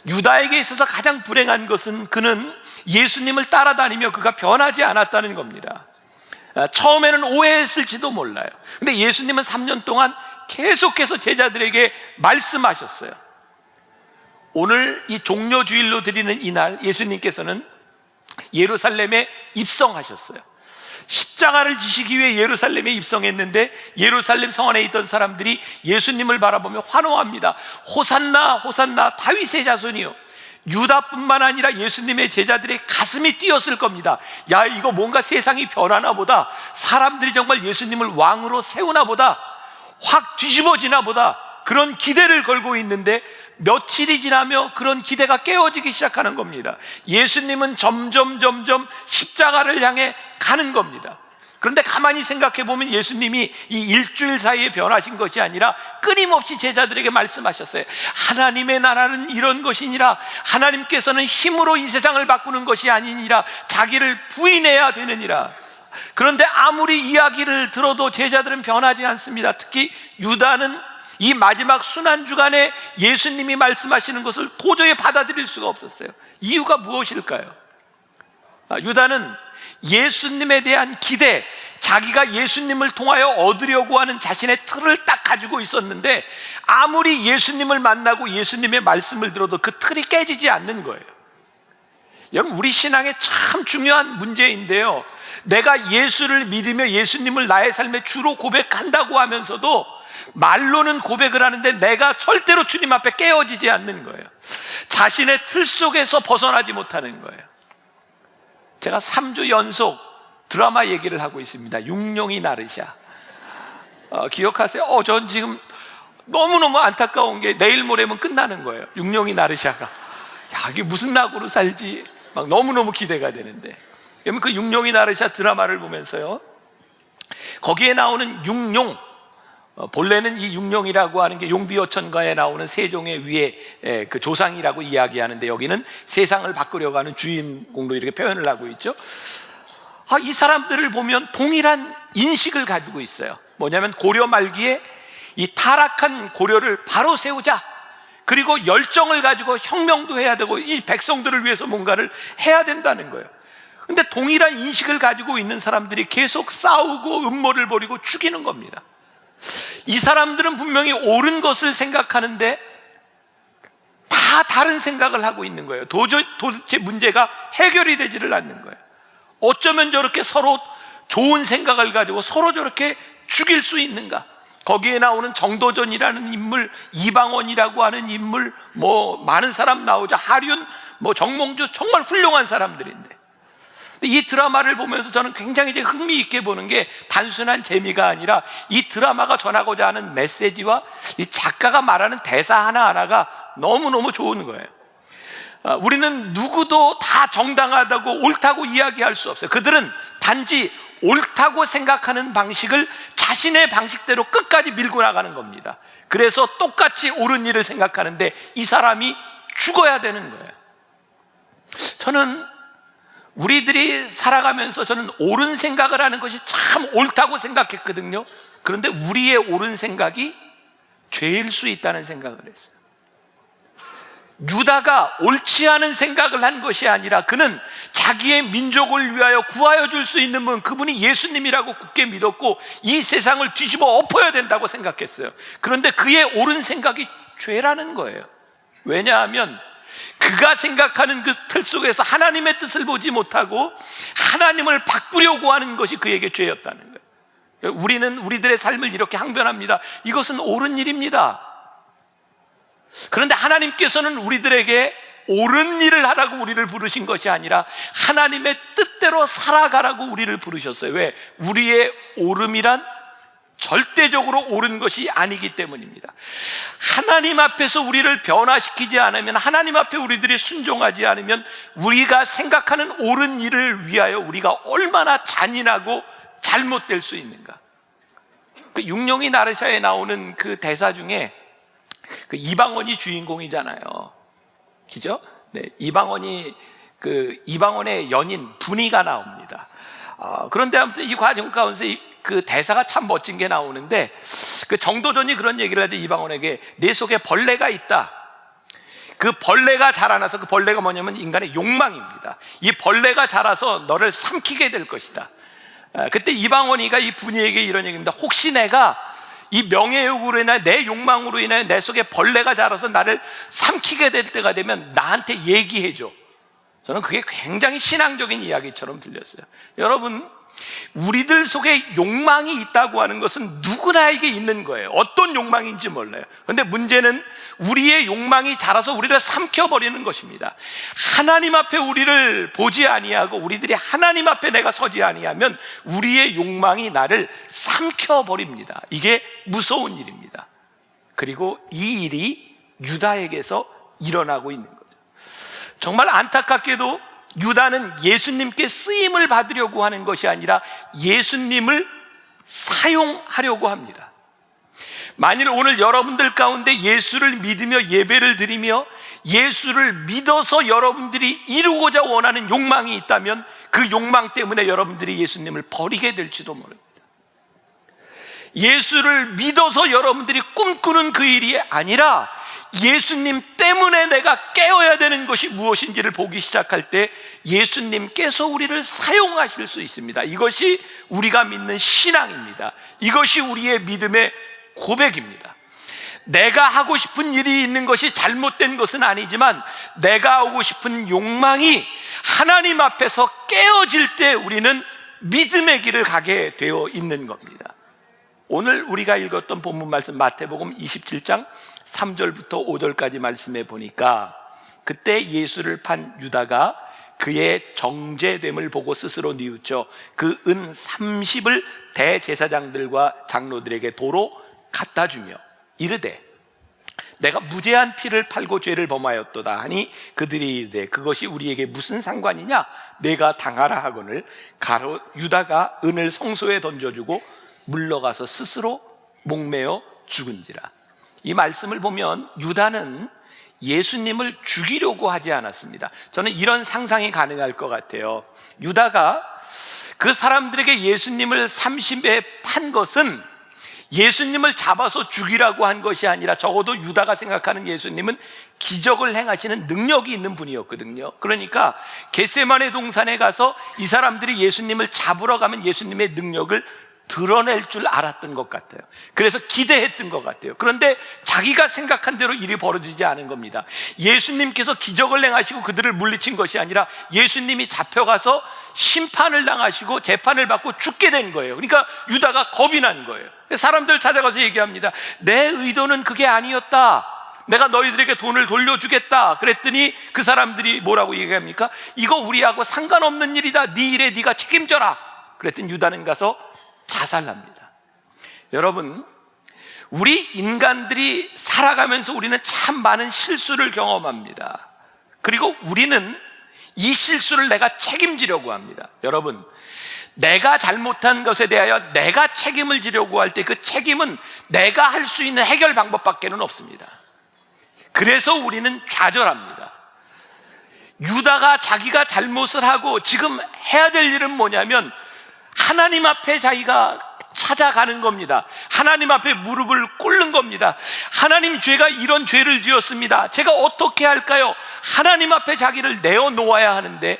유다에게 있어서 가장 불행한 것은 그는 예수님을 따라다니며 그가 변하지 않았다는 겁니다. 처음에는 오해했을지도 몰라요. 근데 예수님은 3년 동안 계속해서 제자들에게 말씀하셨어요. 오늘 이 종료주일로 드리는 이날 예수님께서는 예루살렘에 입성하셨어요. 십자가를 지시기 위해 예루살렘에 입성했는데 예루살렘 성 안에 있던 사람들이 예수님을 바라보며 환호합니다. 호산나 호산나 다윗의 자손이요. 유다뿐만 아니라 예수님의 제자들의 가슴이 뛰었을 겁니다. 야, 이거 뭔가 세상이 변하나 보다, 사람들이 정말 예수님을 왕으로 세우나 보다, 확 뒤집어지나 보다, 그런 기대를 걸고 있는데 며칠이 지나며 그런 기대가 깨어지기 시작하는 겁니다. 예수님은 점점 십자가를 향해 가는 겁니다. 그런데 가만히 생각해 보면 예수님이 이 일주일 사이에 변하신 것이 아니라 끊임없이 제자들에게 말씀하셨어요. 하나님의 나라는 이런 것이니라. 하나님께서는 힘으로 이 세상을 바꾸는 것이 아니니라. 자기를 부인해야 되느니라. 그런데 아무리 이야기를 들어도 제자들은 변하지 않습니다. 특히 유다는 이 마지막 순환주간에 예수님이 말씀하시는 것을 도저히 받아들일 수가 없었어요. 이유가 무엇일까요? 유다는 예수님에 대한 기대, 자기가 예수님을 통하여 얻으려고 하는 자신의 틀을 딱 가지고 있었는데 아무리 예수님을 만나고 예수님의 말씀을 들어도 그 틀이 깨지지 않는 거예요. 여러분, 우리 신앙에 참 중요한 문제인데요, 내가 예수를 믿으며 예수님을 나의 삶의 주로 고백한다고 하면서도 말로는 고백을 하는데 내가 절대로 주님 앞에 깨어지지 않는 거예요. 자신의 틀 속에서 벗어나지 못하는 거예요. 제가 3주 연속 드라마 얘기를 하고 있습니다. 육룡이 나르샤. 기억하세요? 전 지금 너무너무 안타까운 게 내일 모레면 끝나는 거예요. 육룡이 나르샤가. 야, 이게 무슨 낙으로 살지 막 너무너무 기대가 되는데, 그러면 그 육룡이 나르샤 드라마를 보면서요, 거기에 나오는 육룡, 본래는 이 육룡이라고 하는 게 용비어천가에 나오는 세종의 위에 그 조상이라고 이야기하는데 여기는 세상을 바꾸려고 하는 주인공으로 이렇게 표현을 하고 있죠. 이 사람들을 보면 동일한 인식을 가지고 있어요. 뭐냐면 고려 말기에 이 타락한 고려를 바로 세우자, 그리고 열정을 가지고 혁명도 해야 되고 이 백성들을 위해서 뭔가를 해야 된다는 거예요. 근데 동일한 인식을 가지고 있는 사람들이 계속 싸우고 음모를 벌이고 죽이는 겁니다. 이 사람들은 분명히 옳은 것을 생각하는데 다 다른 생각을 하고 있는 거예요. 도대체 문제가 해결이 되지를 않는 거예요. 어쩌면 저렇게 서로 좋은 생각을 가지고 서로 저렇게 죽일 수 있는가? 거기에 나오는 정도전이라는 인물, 이방원이라고 하는 인물, 많은 사람 나오죠. 하륜, 정몽주, 정말 훌륭한 사람들인데 이 드라마를 보면서 저는 굉장히 이제 흥미있게 보는 게 단순한 재미가 아니라 이 드라마가 전하고자 하는 메시지와 이 작가가 말하는 대사 하나하나가 너무너무 좋은 거예요. 우리는 누구도 다 정당하다고 옳다고 이야기할 수 없어요. 그들은 단지 옳다고 생각하는 방식을 자신의 방식대로 끝까지 밀고 나가는 겁니다. 그래서 똑같이 옳은 일을 생각하는데 이 사람이 죽어야 되는 거예요. 저는 우리들이 살아가면서 저는 옳은 생각을 하는 것이 참 옳다고 생각했거든요. 그런데 우리의 옳은 생각이 죄일 수 있다는 생각을 했어요. 유다가 옳지 않은 생각을 한 것이 아니라 그는 자기의 민족을 위하여 구하여 줄 수 있는 분, 그분이 예수님이라고 굳게 믿었고 이 세상을 뒤집어 엎어야 된다고 생각했어요. 그런데 그의 옳은 생각이 죄라는 거예요. 왜냐하면 그가 생각하는 그 틀 속에서 하나님의 뜻을 보지 못하고 하나님을 바꾸려고 하는 것이 그에게 죄였다는 거예요. 우리는 우리들의 삶을 이렇게 항변합니다. 이것은 옳은 일입니다. 그런데 하나님께서는 우리들에게 옳은 일을 하라고 우리를 부르신 것이 아니라 하나님의 뜻대로 살아가라고 우리를 부르셨어요. 왜? 우리의 옳음이란 절대적으로 옳은 것이 아니기 때문입니다. 하나님 앞에서 우리를 변화시키지 않으면, 하나님 앞에 우리들이 순종하지 않으면 우리가 생각하는 옳은 일을 위하여 우리가 얼마나 잔인하고 잘못될 수 있는가. 그 육룡이 나르샤에 나오는 그 대사 중에 그 이방원이 주인공이잖아요. 그죠? 네, 이방원의 연인 분이가 나옵니다. 그런데 아무튼 이 과정 가운데 그 대사가 참 멋진 게 나오는데, 그 정도전이 그런 얘기를 하죠. 이방원에게 내 속에 벌레가 있다. 그 벌레가 자라나서, 그 벌레가 뭐냐면 인간의 욕망입니다. 이 벌레가 자라서 너를 삼키게 될 것이다. 그때 이방원이가 이 분이에게 이런 얘기입니다. 혹시 내가 이 명예욕으로 인해 내 욕망으로 인해 내 속에 벌레가 자라서 나를 삼키게 될 때가 되면 나한테 얘기해줘. 저는 그게 굉장히 신앙적인 이야기처럼 들렸어요. 여러분, 우리들 속에 욕망이 있다고 하는 것은 누구나에게 있는 거예요. 어떤 욕망인지 몰라요. 그런데 문제는 우리의 욕망이 자라서 우리를 삼켜버리는 것입니다. 하나님 앞에 우리를 보지 아니하고 우리들이 하나님 앞에 내가 서지 아니하면 우리의 욕망이 나를 삼켜버립니다. 이게 무서운 일입니다. 그리고 이 일이 유다에게서 일어나고 있는 거죠. 정말 안타깝게도 유다는 예수님께 쓰임을 받으려고 하는 것이 아니라 예수님을 사용하려고 합니다. 만일 오늘 여러분들 가운데 예수를 믿으며 예배를 드리며 예수를 믿어서 여러분들이 이루고자 원하는 욕망이 있다면 그 욕망 때문에 여러분들이 예수님을 버리게 될지도 모릅니다. 예수를 믿어서 여러분들이 꿈꾸는 그 일이 아니라 예수님 때문에 내가 깨어야 되는 것이 무엇인지를 보기 시작할 때 예수님께서 우리를 사용하실 수 있습니다. 이것이 우리가 믿는 신앙입니다. 이것이 우리의 믿음의 고백입니다. 내가 하고 싶은 일이 있는 것이 잘못된 것은 아니지만 내가 하고 싶은 욕망이 하나님 앞에서 깨어질 때 우리는 믿음의 길을 가게 되어 있는 겁니다. 오늘 우리가 읽었던 본문 말씀 마태복음 27장 3절부터 5절까지 말씀해 보니까 그때 예수를 판 유다가 그의 정죄됨을 보고 스스로 뉘우쳐 그 은 30을 대제사장들과 장로들에게 도로 갖다 주며 이르되 내가 무죄한 피를 팔고 죄를 범하였도다 하니 그들이 이르되 그것이 우리에게 무슨 상관이냐 내가 당하라 하거늘 가로 유다가 은을 성소에 던져주고 물러가서 스스로 목매어 죽은지라. 이 말씀을 보면 유다는 예수님을 죽이려고 하지 않았습니다. 저는 이런 상상이 가능할 것 같아요. 유다가 그 사람들에게 예수님을 30에 판 것은 예수님을 잡아서 죽이라고 한 것이 아니라 적어도 유다가 생각하는 예수님은 기적을 행하시는 능력이 있는 분이었거든요. 그러니까 겟세마네 동산에 가서 이 사람들이 예수님을 잡으러 가면 예수님의 능력을 드러낼 줄 알았던 것 같아요. 그래서 기대했던 것 같아요. 그런데 자기가 생각한 대로 일이 벌어지지 않은 겁니다. 예수님께서 기적을 행하시고 그들을 물리친 것이 아니라 예수님이 잡혀가서 심판을 당하시고 재판을 받고 죽게 된 거예요. 그러니까 유다가 겁이 난 거예요. 사람들 찾아가서 얘기합니다. 내 의도는 그게 아니었다. 내가 너희들에게 돈을 돌려주겠다 그랬더니 그 사람들이 뭐라고 얘기합니까? 이거 우리하고 상관없는 일이다. 네 일에 네가 책임져라. 그랬더니 유다는 가서 자살합니다. 여러분, 우리 인간들이 살아가면서 우리는 참 많은 실수를 경험합니다. 그리고 우리는 이 실수를 내가 책임지려고 합니다. 여러분, 내가 잘못한 것에 대하여 내가 책임을 지려고 할 때 그 책임은 내가 할 수 있는 해결 방법밖에는 없습니다. 그래서 우리는 좌절합니다. 유다가 자기가 잘못을 하고 지금 해야 될 일은 뭐냐면 하나님 앞에 자기가 찾아가는 겁니다. 하나님 앞에 무릎을 꿇는 겁니다. 하나님, 죄가 이런 죄를 지었습니다. 제가 어떻게 할까요? 하나님 앞에 자기를 내어놓아야 하는데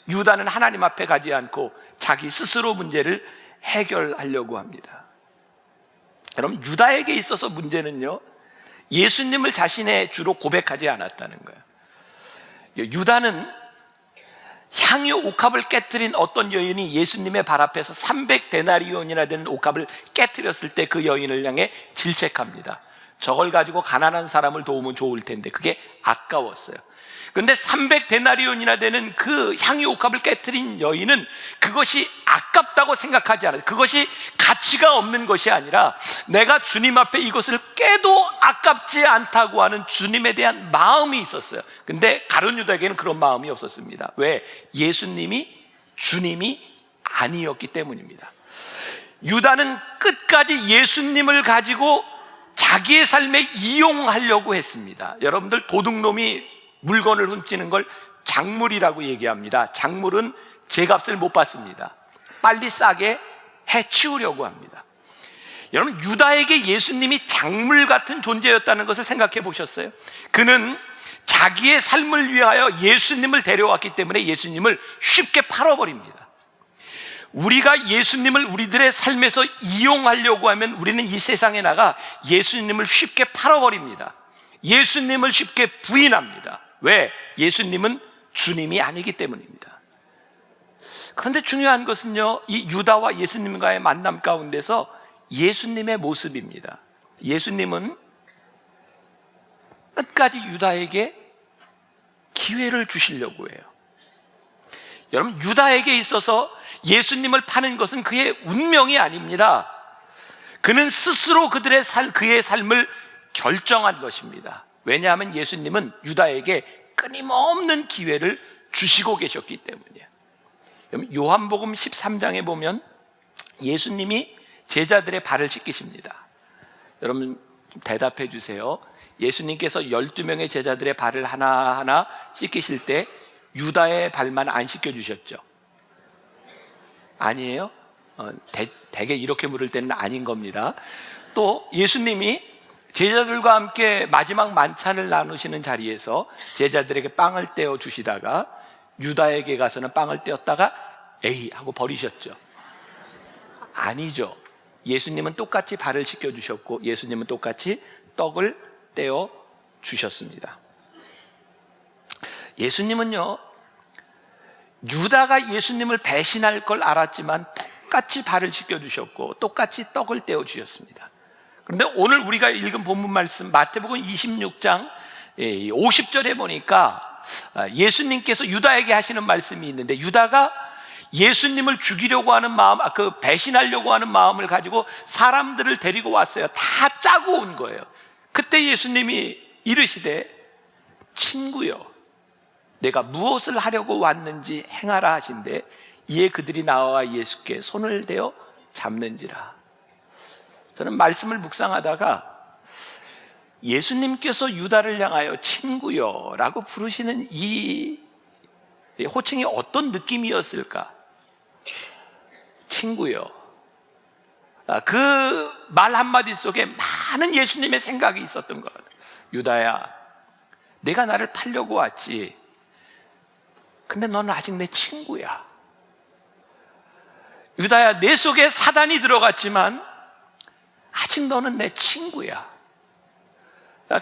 유다는 하나님 앞에 가지 않고 자기 스스로 문제를 해결하려고 합니다. 여러분, 유다에게 있어서 문제는요, 예수님을 자신의 주로 고백하지 않았다는 거예요. 유다는 향유 옥합을 깨뜨린 어떤 여인이 예수님의 발 앞에서 300데나리온이나 되는 옥합을 깨뜨렸을 때 그 여인을 향해 질책합니다. 저걸 가지고 가난한 사람을 도우면 좋을 텐데 그게 아까웠어요. 그런데 300데나리온이나 되는 그 향유 옥합을 깨뜨린 여인은 그것이 아깝다고 생각하지 않아요. 그것이 가치가 없는 것이 아니라 내가 주님 앞에 이것을 깨도 아깝지 않다고 하는 주님에 대한 마음이 있었어요. 근데 가룟 유다에게는 그런 마음이 없었습니다. 왜? 예수님이 주님이 아니었기 때문입니다. 유다는 끝까지 예수님을 가지고 자기의 삶에 이용하려고 했습니다. 여러분들, 도둑놈이 물건을 훔치는 걸 작물이라고 얘기합니다. 작물은 제값을 못 받습니다. 빨리 싸게 해치우려고 합니다. 여러분, 유다에게 예수님이 작물 같은 존재였다는 것을 생각해 보셨어요? 그는 자기의 삶을 위하여 예수님을 데려왔기 때문에 예수님을 쉽게 팔아버립니다. 우리가 예수님을 우리들의 삶에서 이용하려고 하면 우리는 이 세상에 나가 예수님을 쉽게 팔아버립니다. 예수님을 쉽게 부인합니다. 왜? 예수님은 주님이 아니기 때문입니다. 그런데 중요한 것은요, 이 유다와 예수님과의 만남 가운데서 예수님의 모습입니다. 예수님은 끝까지 유다에게 기회를 주시려고 해요. 여러분, 유다에게 있어서 예수님을 파는 것은 그의 운명이 아닙니다. 그는 스스로 그의 삶을 결정한 것입니다. 왜냐하면 예수님은 유다에게 끊임없는 기회를 주시고 계셨기 때문이에요. 요한복음 13장에 보면 예수님이 제자들의 발을 씻기십니다. 여러분, 좀 대답해 주세요. 예수님께서 12명의 제자들의 발을 하나하나 씻기실 때 유다의 발만 안 씻겨주셨죠? 아니에요? 대개 이렇게 물을 때는 아닌 겁니다. 또 예수님이 제자들과 함께 마지막 만찬을 나누시는 자리에서 제자들에게 빵을 떼어 주시다가 유다에게 가서는 빵을 떼었다가 에이 하고 버리셨죠? 아니죠. 예수님은 똑같이 발을 씻겨주셨고 예수님은 똑같이 떡을 떼어 주셨습니다. 예수님은요, 유다가 예수님을 배신할 걸 알았지만 똑같이 발을 씻겨주셨고 똑같이 떡을 떼어 주셨습니다. 그런데 오늘 우리가 읽은 본문 말씀 마태복음 26장 50절에 보니까 예수님께서 유다에게 하시는 말씀이 있는데, 유다가 예수님을 죽이려고 하는 마음, 배신하려고 하는 마음을 가지고 사람들을 데리고 왔어요. 다 짜고 온 거예요. 그때 예수님이 이르시되 친구여, 내가 무엇을 하려고 왔는지 행하라 하신대 이에 그들이 나와 예수께 손을 대어 잡는지라. 저는 말씀을 묵상하다가 예수님께서 유다를 향하여 친구여 라고 부르시는 이 호칭이 어떤 느낌이었을까? 친구여. 그 말 한마디 속에 많은 예수님의 생각이 있었던 것 같아요. 유다야, 내가 나를 팔려고 왔지. 근데 너는 아직 내 친구야. 유다야, 내 속에 사단이 들어갔지만 아직 너는 내 친구야.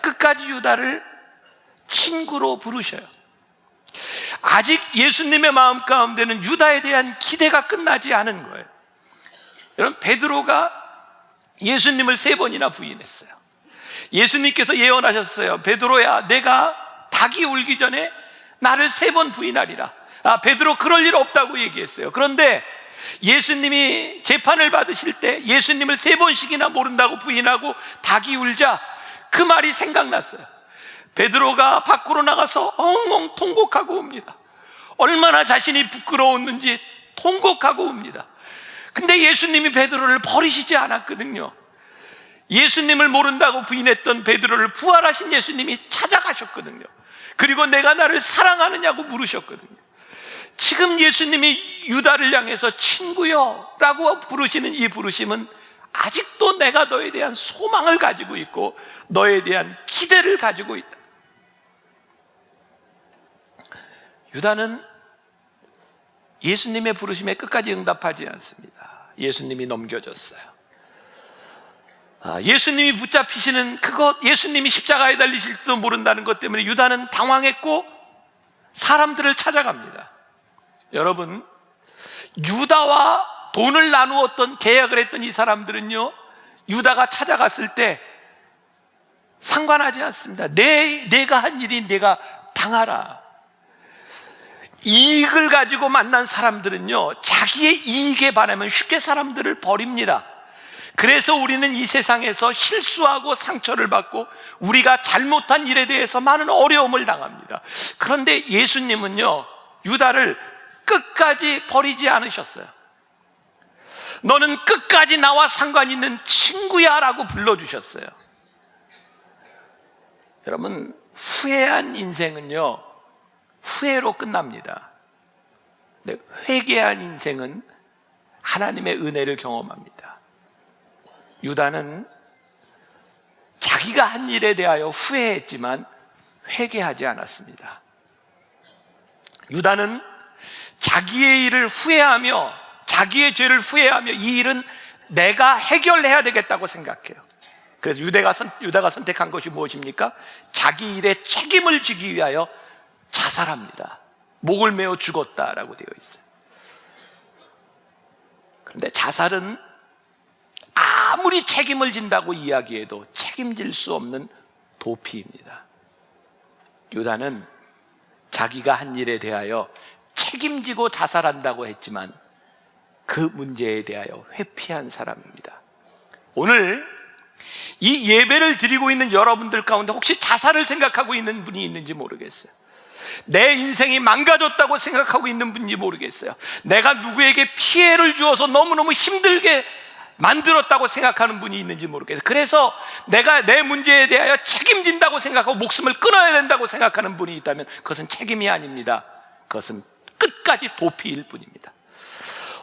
끝까지 유다를 친구로 부르셔요. 아직 예수님의 마음 가운데는 유다에 대한 기대가 끝나지 않은 거예요. 여러분, 베드로가 예수님을 3번이나 부인했어요. 예수님께서 예언하셨어요. 베드로야, 내가 닭이 울기 전에 나를 3번 부인하리라. 베드로 그럴 일 없다고 얘기했어요. 그런데 예수님이 재판을 받으실 때 예수님을 3번씩이나 모른다고 부인하고 닭이 울자 그 말이 생각났어요. 베드로가 밖으로 나가서 엉엉 통곡하고 옵니다. 얼마나 자신이 부끄러웠는지 통곡하고 옵니다. 근데 예수님이 베드로를 버리시지 않았거든요. 예수님을 모른다고 부인했던 베드로를 부활하신 예수님이 찾아가셨거든요. 그리고 내가 나를 사랑하느냐고 물으셨거든요. 지금 예수님이 유다를 향해서 친구여 라고 부르시는 이 부르심은 아직도 내가 너에 대한 소망을 가지고 있고 너에 대한 기대를 가지고 있다. 유다는 예수님의 부르심에 끝까지 응답하지 않습니다. 예수님이 넘겨줬어요. 예수님이 붙잡히시는 그것, 예수님이 십자가에 달리실지도 모른다는 것 때문에 유다는 당황했고 사람들을 찾아갑니다. 여러분, 유다와 돈을 나누었던, 계약을 했던 이 사람들은요, 유다가 찾아갔을 때 상관하지 않습니다. 내가 한 일이 내가 당하라. 이익을 가지고 만난 사람들은요, 자기의 이익에 반하면 쉽게 사람들을 버립니다. 그래서 우리는 이 세상에서 실수하고 상처를 받고 우리가 잘못한 일에 대해서 많은 어려움을 당합니다. 그런데 예수님은요, 유다를 끝까지 버리지 않으셨어요. 너는 끝까지 나와 상관 있는 친구야 라고 불러주셨어요. 여러분, 후회한 인생은요, 후회로 끝납니다. 근데 회개한 인생은 하나님의 은혜를 경험합니다. 유다는 자기가 한 일에 대하여 후회했지만 회개하지 않았습니다. 유다는 자기의 일을 후회하며 자기의 죄를 후회하며 이 일은 내가 해결해야 되겠다고 생각해요. 그래서 유다가 선택한 것이 무엇입니까? 자기 일에 책임을 지기 위하여 자살합니다. 목을 메어 죽었다라고 되어 있어요. 그런데 자살은 아무리 책임을 진다고 이야기해도 책임질 수 없는 도피입니다. 유다는 자기가 한 일에 대하여 책임지고 자살한다고 했지만 그 문제에 대하여 회피한 사람입니다. 오늘 이 예배를 드리고 있는 여러분들 가운데 혹시 자살을 생각하고 있는 분이 있는지 모르겠어요. 내 인생이 망가졌다고 생각하고 있는 분인지 모르겠어요. 내가 누구에게 피해를 주어서 너무너무 힘들게 만들었다고 생각하는 분이 있는지 모르겠어요. 그래서 내가 내 문제에 대하여 책임진다고 생각하고 목숨을 끊어야 된다고 생각하는 분이 있다면 그것은 책임이 아닙니다. 그것은 끝까지 도피일 뿐입니다.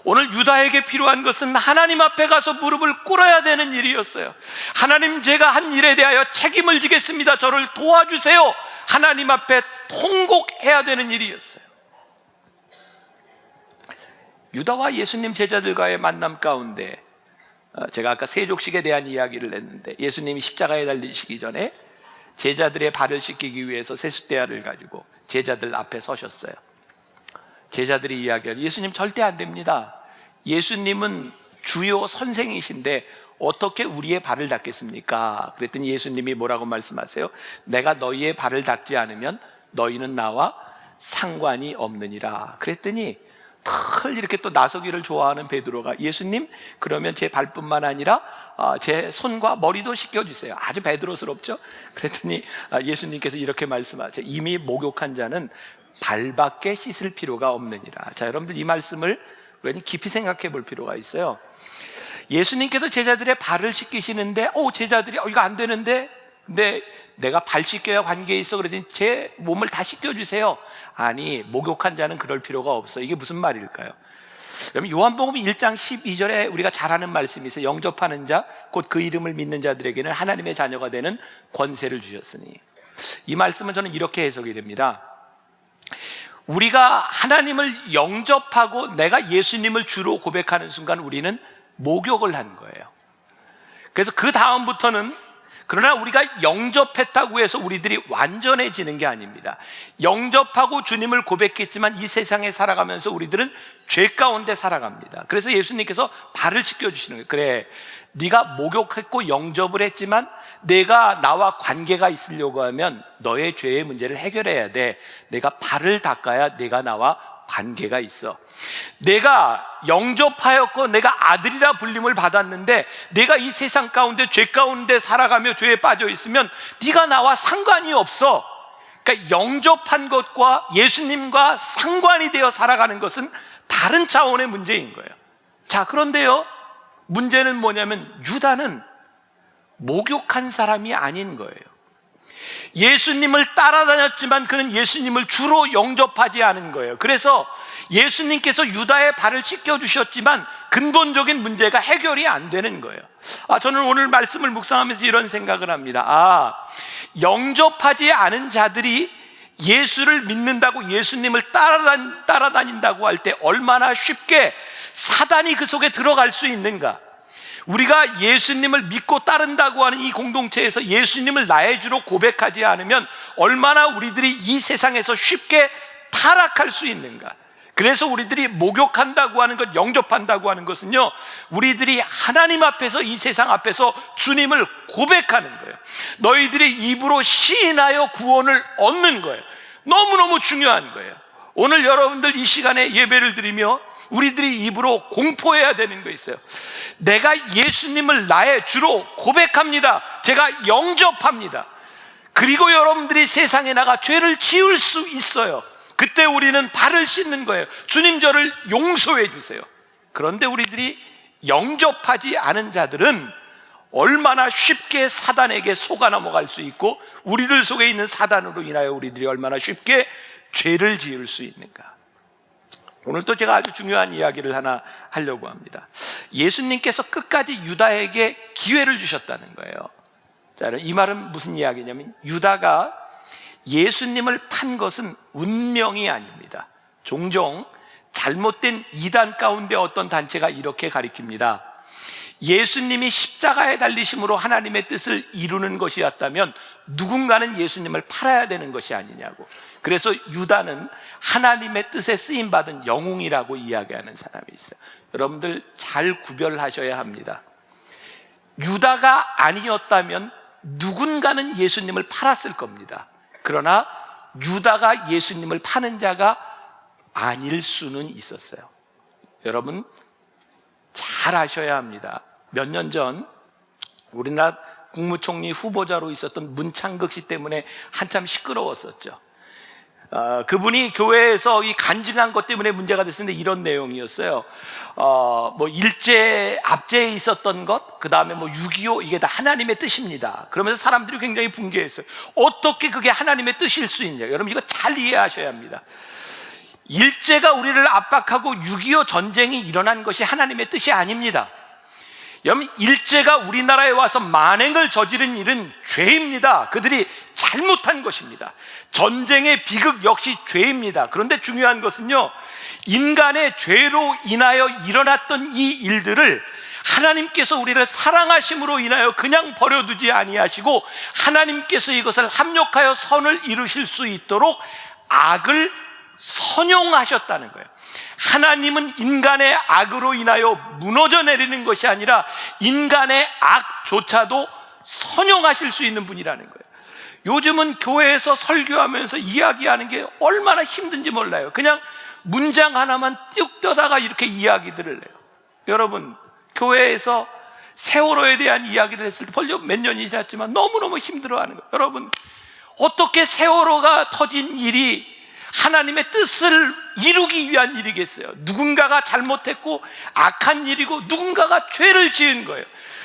오늘 유다에게 필요한 것은 하나님 앞에 가서 무릎을 꿇어야 되는 일이었어요. 하나님, 제가 한 일에 대하여 책임을 지겠습니다. 저를 도와주세요. 하나님 앞에 통곡해야 되는 일이었어요. 유다와 예수님 제자들과의 만남 가운데 제가 아까 세족식에 대한 이야기를 했는데 예수님이 십자가에 달리시기 전에 제자들의 발을 씻기기 위해서 세숫대야를 가지고 제자들 앞에 서셨어요. 제자들이 이야기하죠. 예수님 절대 안 됩니다. 예수님은 주요 선생이신데 어떻게 우리의 발을 닦겠습니까? 그랬더니 예수님이 뭐라고 말씀하세요? 내가 너희의 발을 닦지 않으면 너희는 나와 상관이 없느니라. 그랬더니 털 이렇게 또 나서기를 좋아하는 베드로가 예수님, 그러면 제 발뿐만 아니라 제 손과 머리도 씻겨주세요. 아주 베드로스럽죠? 그랬더니 예수님께서 이렇게 말씀하세요. 이미 목욕한 자는 발밖에 씻을 필요가 없느니라. 자, 여러분들 이 말씀을 우리가 깊이 생각해 볼 필요가 있어요. 예수님께서 제자들의 발을 씻기시는데 제자들이 이거 안 되는데 근데 내가 발 씻겨야 관계에 있어 그러더니 제 몸을 다 씻겨주세요. 아니, 목욕한 자는 그럴 필요가 없어. 이게 무슨 말일까요? 그러면 요한복음 1장 12절에 우리가 잘 아는 말씀이 있어요. 영접하는 자, 곧 그 이름을 믿는 자들에게는 하나님의 자녀가 되는 권세를 주셨으니. 이 말씀은 저는 이렇게 해석이 됩니다. 우리가 하나님을 영접하고 내가 예수님을 주로 고백하는 순간 우리는 목욕을 한 거예요. 그래서 그 다음부터는, 그러나 우리가 영접했다고 해서 우리들이 완전해지는 게 아닙니다. 영접하고 주님을 고백했지만 이 세상에 살아가면서 우리들은 죄 가운데 살아갑니다. 그래서 예수님께서 발을 씻겨주시는 거예요. 그래, 네가 목욕했고 영접을 했지만 내가 나와 관계가 있으려고 하면 너의 죄의 문제를 해결해야 돼. 내가 발을 닦아야 내가 나와 관계가 있어. 내가 영접하였고 내가 아들이라 불림을 받았는데 내가 이 세상 가운데 죄 가운데 살아가며 죄에 빠져 있으면 네가 나와 상관이 없어. 그러니까 영접한 것과 예수님과 상관이 되어 살아가는 것은 다른 차원의 문제인 거예요. 자, 그런데요, 문제는 뭐냐면 유다는 목욕한 사람이 아닌 거예요. 예수님을 따라다녔지만 그는 예수님을 주로 영접하지 않은 거예요. 그래서 예수님께서 유다의 발을 씻겨주셨지만 근본적인 문제가 해결이 안 되는 거예요. 저는 오늘 말씀을 묵상하면서 이런 생각을 합니다. 영접하지 않은 자들이 예수를 믿는다고, 예수님을 따라다닌다고 할 때 얼마나 쉽게 사단이 그 속에 들어갈 수 있는가. 우리가 예수님을 믿고 따른다고 하는 이 공동체에서 예수님을 나의 주로 고백하지 않으면 얼마나 우리들이 이 세상에서 쉽게 타락할 수 있는가. 그래서 우리들이 목욕한다고 하는 것, 영접한다고 하는 것은요, 우리들이 하나님 앞에서, 이 세상 앞에서 주님을 고백하는 거예요. 너희들이 입으로 시인하여 구원을 얻는 거예요. 너무너무 중요한 거예요. 오늘 여러분들 이 시간에 예배를 드리며 우리들이 입으로 공포해야 되는 거 있어요. 내가 예수님을 나의 주로 고백합니다. 제가 영접합니다. 그리고 여러분들이 세상에 나가 죄를 지을 수 있어요. 그때 우리는 발을 씻는 거예요. 주님, 저를 용서해 주세요. 그런데 우리들이 영접하지 않은 자들은 얼마나 쉽게 사단에게 속아 넘어갈 수 있고 우리들 속에 있는 사단으로 인하여 우리들이 얼마나 쉽게 죄를 지을 수 있는가. 오늘 또 제가 아주 중요한 이야기를 하나 하려고 합니다. 예수님께서 끝까지 유다에게 기회를 주셨다는 거예요. 자, 이 말은 무슨 이야기냐면 유다가 예수님을 판 것은 운명이 아닙니다. 종종 잘못된 이단 가운데 어떤 단체가 이렇게 가리킵니다. 예수님이 십자가에 달리심으로 하나님의 뜻을 이루는 것이었다면 누군가는 예수님을 팔아야 되는 것이 아니냐고. 그래서 유다는 하나님의 뜻에 쓰임받은 영웅이라고 이야기하는 사람이 있어요. 여러분들 잘 구별하셔야 합니다. 유다가 아니었다면 누군가는 예수님을 팔았을 겁니다. 그러나 유다가 예수님을 파는 자가 아닐 수는 있었어요. 여러분 잘 아셔야 합니다. 몇 년 전 우리나라 국무총리 후보자로 있었던 문창극 씨 때문에 한참 시끄러웠었죠. 그분이 교회에서 이 간증한 것 때문에 문제가 됐었는데 이런 내용이었어요. 일제 압제에 있었던 것, 그 다음에 6.25 이게 다 하나님의 뜻입니다. 그러면서 사람들이 굉장히 붕괴했어요. 어떻게 그게 하나님의 뜻일 수 있냐? 여러분 이거 잘 이해하셔야 합니다. 일제가 우리를 압박하고 6.25 전쟁이 일어난 것이 하나님의 뜻이 아닙니다. 여러분 일제가 우리나라에 와서 만행을 저지른 일은 죄입니다. 그들이 잘못한 것입니다. 전쟁의 비극 역시 죄입니다. 그런데 중요한 것은요, 인간의 죄로 인하여 일어났던 이 일들을 하나님께서 우리를 사랑하심으로 인하여 그냥 버려두지 아니하시고 하나님께서 이것을 합력하여 선을 이루실 수 있도록 악을 선용하셨다는 거예요. 하나님은 인간의 악으로 인하여 무너져 내리는 것이 아니라 인간의 악조차도 선용하실 수 있는 분이라는 거예요. 요즘은 교회에서 설교하면서 이야기하는 게 얼마나 힘든지 몰라요. 그냥 문장 하나만 띄욱 떠다가 이렇게 이야기들을 해요. 여러분 교회에서 세월호에 대한 이야기를 했을 때 벌써 몇 년이 지났지만 너무너무 힘들어하는 거예요. 여러분 어떻게 세월호가 터진 일이 하나님의 뜻을 이루기 위한 일이겠어요? 누군가가 잘못했고 악한 일이고 누군가가 죄를 지은 거예요.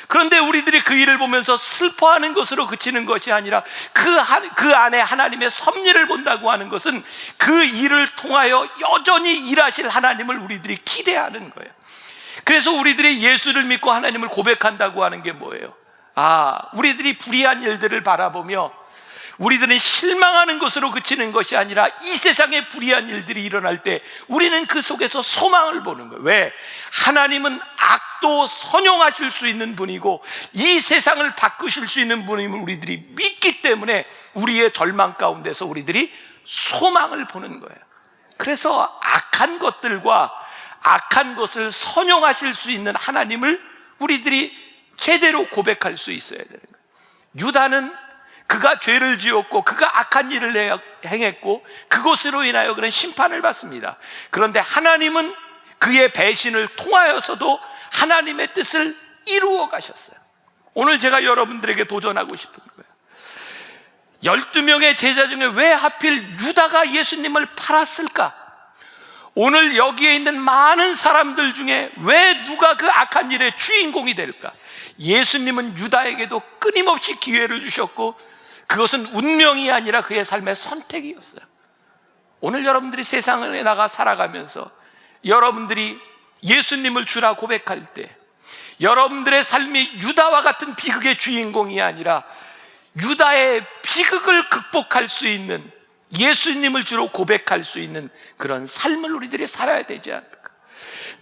그런데 우리들이 그 일을 보면서 슬퍼하는 것으로 그치는 것이 아니라 그 안에 하나님의 섭리를 본다고 하는 것은 그 일을 통하여 여전히 일하실 하나님을 우리들이 기대하는 거예요. 그래서 우리들이 예수를 믿고 하나님을 고백한다고 하는 게 뭐예요? 우리들이 불의한 일들을 바라보며 우리들은 실망하는 것으로 그치는 것이 아니라 이 세상에 불의한 일들이 일어날 때 우리는 그 속에서 소망을 보는 거예요. 왜? 하나님은 악도 선용하실 수 있는 분이고 이 세상을 바꾸실 수 있는 분임을 우리들이 믿기 때문에 우리의 절망 가운데서 우리들이 소망을 보는 거예요. 그래서 악한 것들과 악한 것을 선용하실 수 있는 하나님을 우리들이 제대로 고백할 수 있어야 되는 거예요. 유다는 그가 죄를 지었고 그가 악한 일을 행했고 그것으로 인하여 그는 심판을 받습니다. 그런데 하나님은 그의 배신을 통하여서도 하나님의 뜻을 이루어 가셨어요. 오늘 제가 여러분들에게 도전하고 싶은 거예요. 12명의 제자 중에 왜 하필 유다가 예수님을 팔았을까? 오늘 여기에 있는 많은 사람들 중에 왜 누가 그 악한 일의 주인공이 될까? 예수님은 유다에게도 끊임없이 기회를 주셨고 그것은 운명이 아니라 그의 삶의 선택이었어요. 오늘 여러분들이 세상에 나가 살아가면서 여러분들이 예수님을 주라 고백할 때 여러분들의 삶이 유다와 같은 비극의 주인공이 아니라 유다의 비극을 극복할 수 있는, 예수님을 주로 고백할 수 있는 그런 삶을 우리들이 살아야 되지 않을까?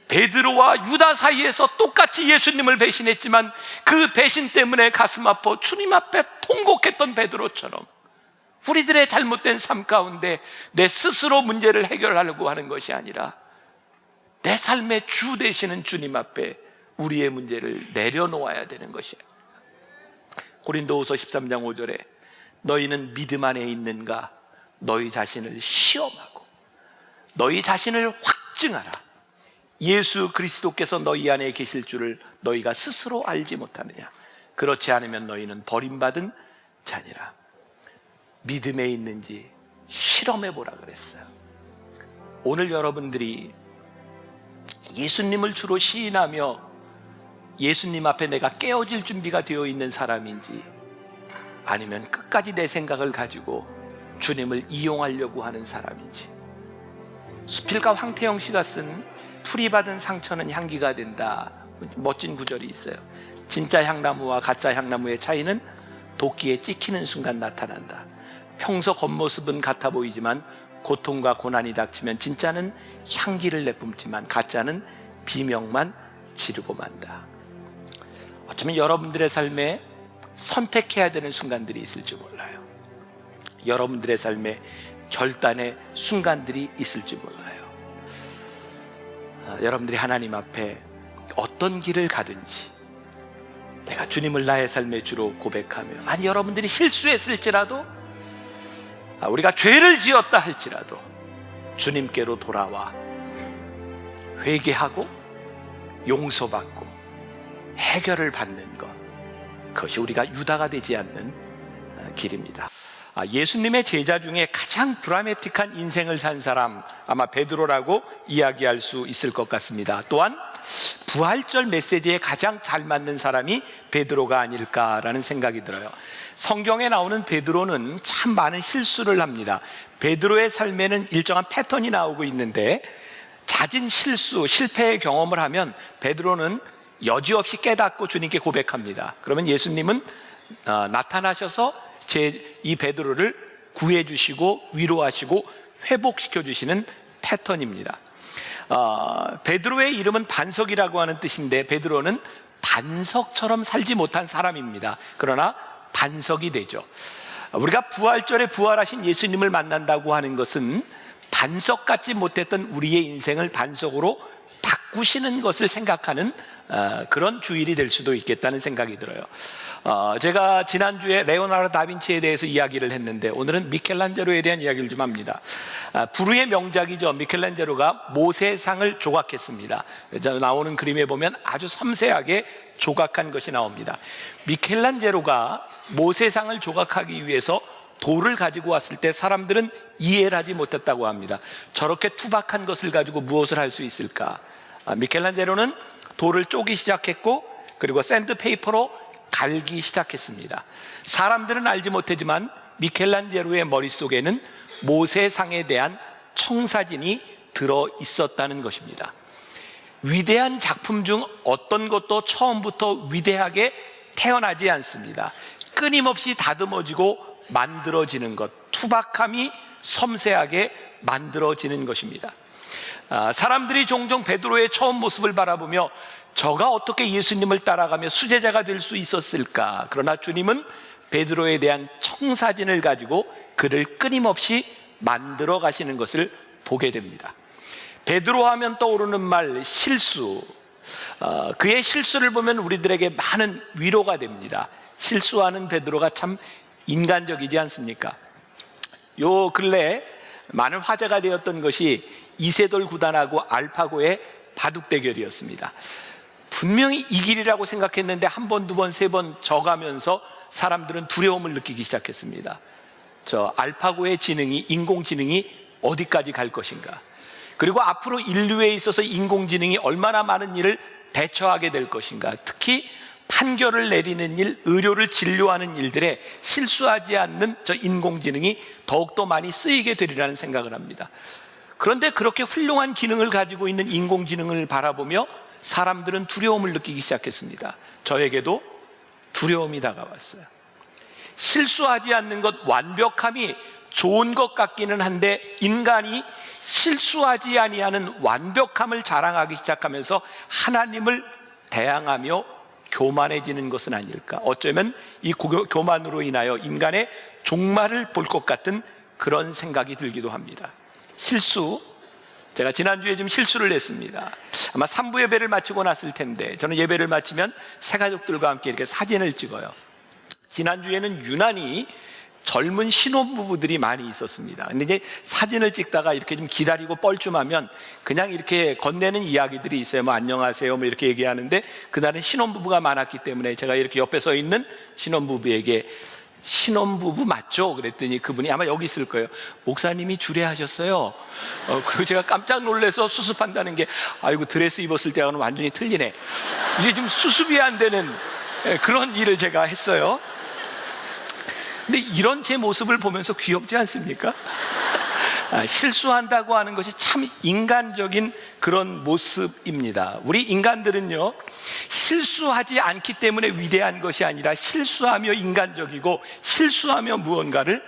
베드로와 유다 사이에서 똑같이 예수님을 배신했지만 그 배신 때문에 가슴 아파 주님 앞에 통곡했던 베드로처럼 우리들의 잘못된 삶 가운데 내 스스로 문제를 해결하려고 하는 것이 아니라 내 삶의 주 되시는 주님 앞에 우리의 문제를 내려놓아야 되는 것이에요. 고린도후서 13장 5절에 너희는 믿음 안에 있는가? 너희 자신을 시험하고 너희 자신을 확증하라. 예수 그리스도께서 너희 안에 계실 줄을 너희가 스스로 알지 못하느냐? 그렇지 않으면 너희는 버림받은 자니라. 믿음에 있는지 실험해 보라 그랬어요. 오늘 여러분들이 예수님을 주로 시인하며 예수님 앞에 내가 깨어질 준비가 되어 있는 사람인지 아니면 끝까지 내 생각을 가지고 주님을 이용하려고 하는 사람인지. 수필가 황태영 씨가 쓴 풀이 받은 상처는 향기가 된다, 멋진 구절이 있어요. 진짜 향나무와 가짜 향나무의 차이는 도끼에 찍히는 순간 나타난다. 평소 겉모습은 같아 보이지만 고통과 고난이 닥치면 진짜는 향기를 내뿜지만 가짜는 비명만 지르고 만다. 어쩌면 여러분들의 삶에 선택해야 되는 순간들이 있을지 몰라요. 여러분들의 삶에 결단의 순간들이 있을지 몰라요. 여러분들이 하나님 앞에 어떤 길을 가든지 내가 주님을 나의 삶의 주로 고백하며, 아니 여러분들이 실수했을지라도, 우리가 죄를 지었다 할지라도 주님께로 돌아와 회개하고 용서받고 해결을 받는 것, 그것이 우리가 유다가 되지 않는 길입니다. 예수님의 제자 중에 가장 드라마틱한 인생을 산 사람, 아마 베드로라고 이야기할 수 있을 것 같습니다. 또한 부활절 메시지에 가장 잘 맞는 사람이 베드로가 아닐까라는 생각이 들어요. 성경에 나오는 베드로는 참 많은 실수를 합니다. 베드로의 삶에는 일정한 패턴이 나오고 있는데 낮은 실수, 실패의 경험을 하면 베드로는 여지없이 깨닫고 주님께 고백합니다. 그러면 예수님은 나타나셔서 이 베드로를 구해주시고 위로하시고 회복시켜주시는 패턴입니다. 베드로의 이름은 반석이라고 하는 뜻인데 베드로는 반석처럼 살지 못한 사람입니다. 그러나 반석이 되죠. 우리가 부활절에 부활하신 예수님을 만난다고 하는 것은 반석 같지 못했던 우리의 인생을 반석으로 바꾸시는 것을 생각하는 그런 주일이 될 수도 있겠다는 생각이 들어요. 제가 지난주에 레오나르도 다빈치에 대해서 이야기를 했는데 오늘은 미켈란젤로에 대한 이야기를 좀 합니다. 불후의 명작이죠. 미켈란젤로가 모세상을 조각했습니다. 나오는 그림에 보면 아주 섬세하게 조각한 것이 나옵니다. 미켈란젤로가 모세상을 조각하기 위해서 돌을 가지고 왔을 때 사람들은 이해를 하지 못했다고 합니다. 저렇게 투박한 것을 가지고 무엇을 할 수 있을까? 미켈란젤로는 돌을 쪼기 시작했고 그리고 샌드페이퍼로 갈기 시작했습니다. 사람들은 알지 못하지만 미켈란젤로의 머릿속에는 모세상에 대한 청사진이 들어 있었다는 것입니다. 위대한 작품 중 어떤 것도 처음부터 위대하게 태어나지 않습니다. 끊임없이 다듬어지고 만들어지는 것, 투박함이 섬세하게 만들어지는 것입니다. 사람들이 종종 베드로의 처음 모습을 바라보며 저가 어떻게 예수님을 따라가며 수제자가 될 수 있었을까? 그러나 주님은 베드로에 대한 청사진을 가지고 그를 끊임없이 만들어 가시는 것을 보게 됩니다. 베드로 하면 떠오르는 말 실수, 그의 실수를 보면 우리들에게 많은 위로가 됩니다. 실수하는 베드로가 참 인간적이지 않습니까? 요 근래 많은 화제가 되었던 것이 이세돌 구단하고 알파고의 바둑 대결이었습니다. 분명히 이 길이라고 생각했는데 한 번, 두 번, 세 번 져가면서 사람들은 두려움을 느끼기 시작했습니다. 저 알파고의 지능이, 인공지능이 어디까지 갈 것인가? 그리고 앞으로 인류에 있어서 인공지능이 얼마나 많은 일을 대처하게 될 것인가? 특히 판결을 내리는 일, 의료를 진료하는 일들에 실수하지 않는 저 인공지능이 더욱더 많이 쓰이게 되리라는 생각을 합니다. 그런데 그렇게 훌륭한 기능을 가지고 있는 인공지능을 바라보며 사람들은 두려움을 느끼기 시작했습니다. 저에게도 두려움이 다가왔어요. 실수하지 않는 것, 완벽함이 좋은 것 같기는 한데 인간이 실수하지 아니하는 완벽함을 자랑하기 시작하면서 하나님을 대항하며 교만해지는 것은 아닐까? 어쩌면 이 교만으로 인하여 인간의 종말을 볼 것 같은 그런 생각이 들기도 합니다. 실수, 제가 지난주에 좀 실수를 했습니다. 아마 3부 예배를 마치고 났을 텐데 저는 예배를 마치면 새가족들과 함께 이렇게 사진을 찍어요. 지난주에는 유난히 젊은 신혼부부들이 많이 있었습니다. 근데 이제 사진을 찍다가 이렇게 좀 기다리고 뻘쭘하면 그냥 이렇게 건네는 이야기들이 있어요. 뭐 안녕하세요 뭐 이렇게 얘기하는데 그날은 신혼부부가 많았기 때문에 제가 이렇게 옆에 서 있는 신혼부부에게 신혼부부 맞죠? 그랬더니 그분이 아마 여기 있을 거예요. 목사님이 주례하셨어요. 그리고 제가 깜짝 놀라서 수습한다는 게 아이고 드레스 입었을 때와는 완전히 틀리네. 이게 좀 수습이 안 되는 그런 일을 제가 했어요. 근데 이런 제 모습을 보면서 귀엽지 않습니까? 실수한다고 하는 것이 참 인간적인 그런 모습입니다. 우리 인간들은요, 실수하지 않기 때문에 위대한 것이 아니라 실수하며 인간적이고 실수하며 무언가를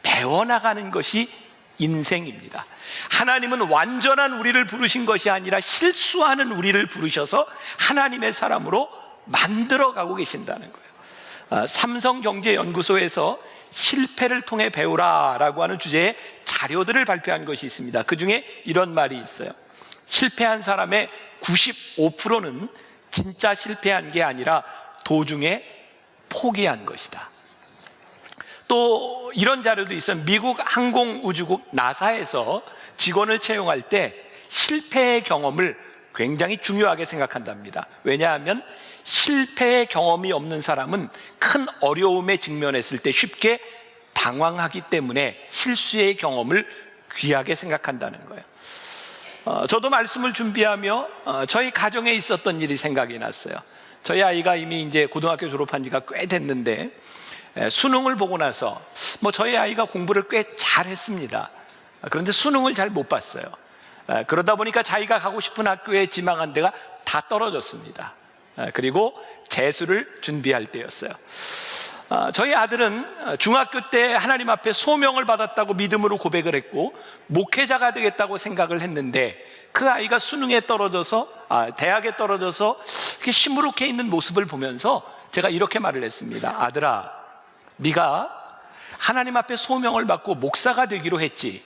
배워나가는 것이 인생입니다. 하나님은 완전한 우리를 부르신 것이 아니라 실수하는 우리를 부르셔서 하나님의 사람으로 만들어가고 계신다는 거예요. 삼성경제연구소에서 실패를 통해 배우라라고 하는 주제의 자료들을 발표한 것이 있습니다. 그 중에 이런 말이 있어요. 실패한 사람의 95%는 진짜 실패한 게 아니라 도중에 포기한 것이다. 또 이런 자료도 있어요. 미국 항공우주국 나사에서 직원을 채용할 때 실패의 경험을 굉장히 중요하게 생각한답니다. 왜냐하면 실패의 경험이 없는 사람은 큰 어려움에 직면했을 때 쉽게 당황하기 때문에 실수의 경험을 귀하게 생각한다는 거예요. 저도 말씀을 준비하며 저희 가정에 있었던 일이 생각이 났어요. 저희 아이가 이미 이제 고등학교 졸업한 지가 꽤 됐는데 수능을 보고 나서 저희 아이가 공부를 꽤 잘했습니다. 그런데 수능을 잘 못 봤어요. 그러다 보니까 자기가 가고 싶은 학교에 지망한 데가 다 떨어졌습니다. 그리고 재수를 준비할 때였어요. 저희 아들은 중학교 때 하나님 앞에 소명을 받았다고 믿음으로 고백을 했고 목회자가 되겠다고 생각을 했는데 그 아이가 수능에 떨어져서 대학에 떨어져서 이렇게 시무룩해 있는 모습을 보면서 제가 이렇게 말을 했습니다. 아들아, 네가 하나님 앞에 소명을 받고 목사가 되기로 했지.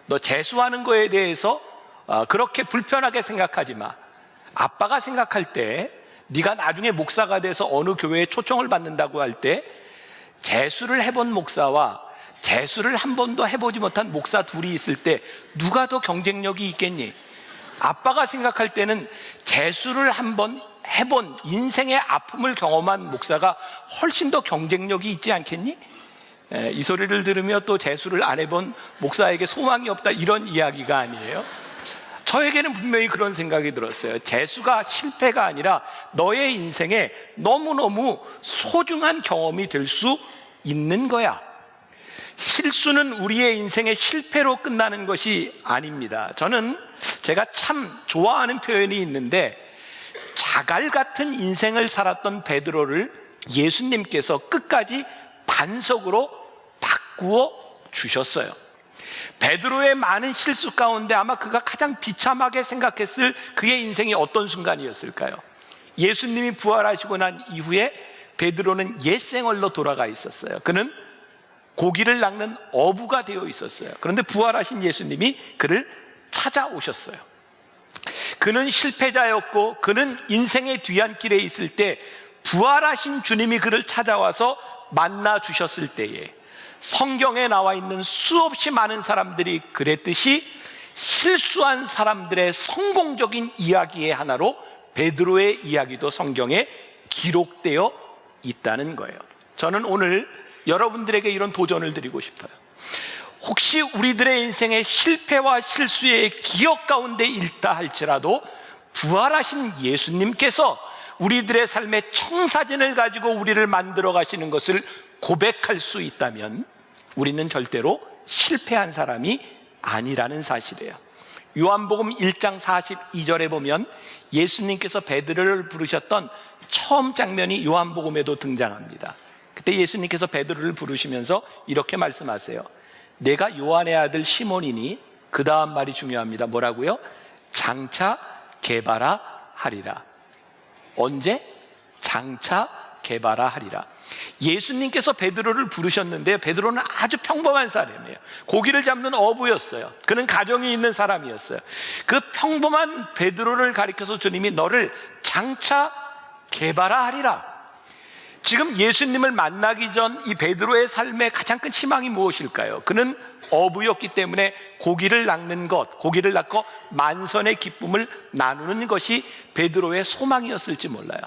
너 재수하는 거에 대해서 그렇게 불편하게 생각하지 마. 아빠가 생각할 때 네가 나중에 목사가 돼서 어느 교회에 초청을 받는다고 할 때 재수를 해본 목사와 재수를 한 번도 해보지 못한 목사 둘이 있을 때 누가 더 경쟁력이 있겠니? 아빠가 생각할 때는 재수를 한 번 해본 인생의 아픔을 경험한 목사가 훨씬 더 경쟁력이 있지 않겠니? 이 소리를 들으며 또 재수를 안 해본 목사에게 소망이 없다 이런 이야기가 아니에요. 저에게는 분명히 그런 생각이 들었어요. 재수가 실패가 아니라 너의 인생에 너무너무 소중한 경험이 될 수 있는 거야. 실수는 우리의 인생의 실패로 끝나는 것이 아닙니다. 저는 제가 참 좋아하는 표현이 있는데 자갈 같은 인생을 살았던 베드로를 예수님께서 끝까지 반석으로 바꾸어 주셨어요. 베드로의 많은 실수 가운데 아마 그가 가장 비참하게 생각했을 그의 인생이 어떤 순간이었을까요? 예수님이 부활하시고 난 이후에 베드로는 옛생활로 돌아가 있었어요. 그는 고기를 낚는 어부가 되어 있었어요. 그런데 부활하신 예수님이 그를 찾아오셨어요. 그는 실패자였고 그는 인생의 뒤안길에 있을 때 부활하신 주님이 그를 찾아와서 만나 주셨을 때에 성경에 나와 있는 수없이 많은 사람들이 그랬듯이 실수한 사람들의 성공적인 이야기의 하나로 베드로의 이야기도 성경에 기록되어 있다는 거예요. 저는 오늘 여러분들에게 이런 도전을 드리고 싶어요. 혹시 우리들의 인생의 실패와 실수의 기억 가운데 있다 할지라도 부활하신 예수님께서 우리들의 삶의 청사진을 가지고 우리를 만들어 가시는 것을 고백할 수 있다면 우리는 절대로 실패한 사람이 아니라는 사실이에요. 요한복음 1장 42절에 보면 예수님께서 베드로를 부르셨던 처음 장면이 요한복음에도 등장합니다. 그때 예수님께서 베드로를 부르시면서 이렇게 말씀하세요. 내가 요한의 아들 시몬이니, 그 다음 말이 중요합니다. 뭐라고요? 장차 개바라 하리라. 언제? 장차 개바라 하리라. 예수님께서 베드로를 부르셨는데 베드로는 아주 평범한 사람이에요. 고기를 잡는 어부였어요. 그는 가정이 있는 사람이었어요. 그 평범한 베드로를 가리켜서 주님이 너를 장차 개바라 하리라. 지금 예수님을 만나기 전 이 베드로의 삶의 가장 큰 희망이 무엇일까요? 그는 어부였기 때문에 고기를 낚는 것, 고기를 낚고 만선의 기쁨을 나누는 것이 베드로의 소망이었을지 몰라요.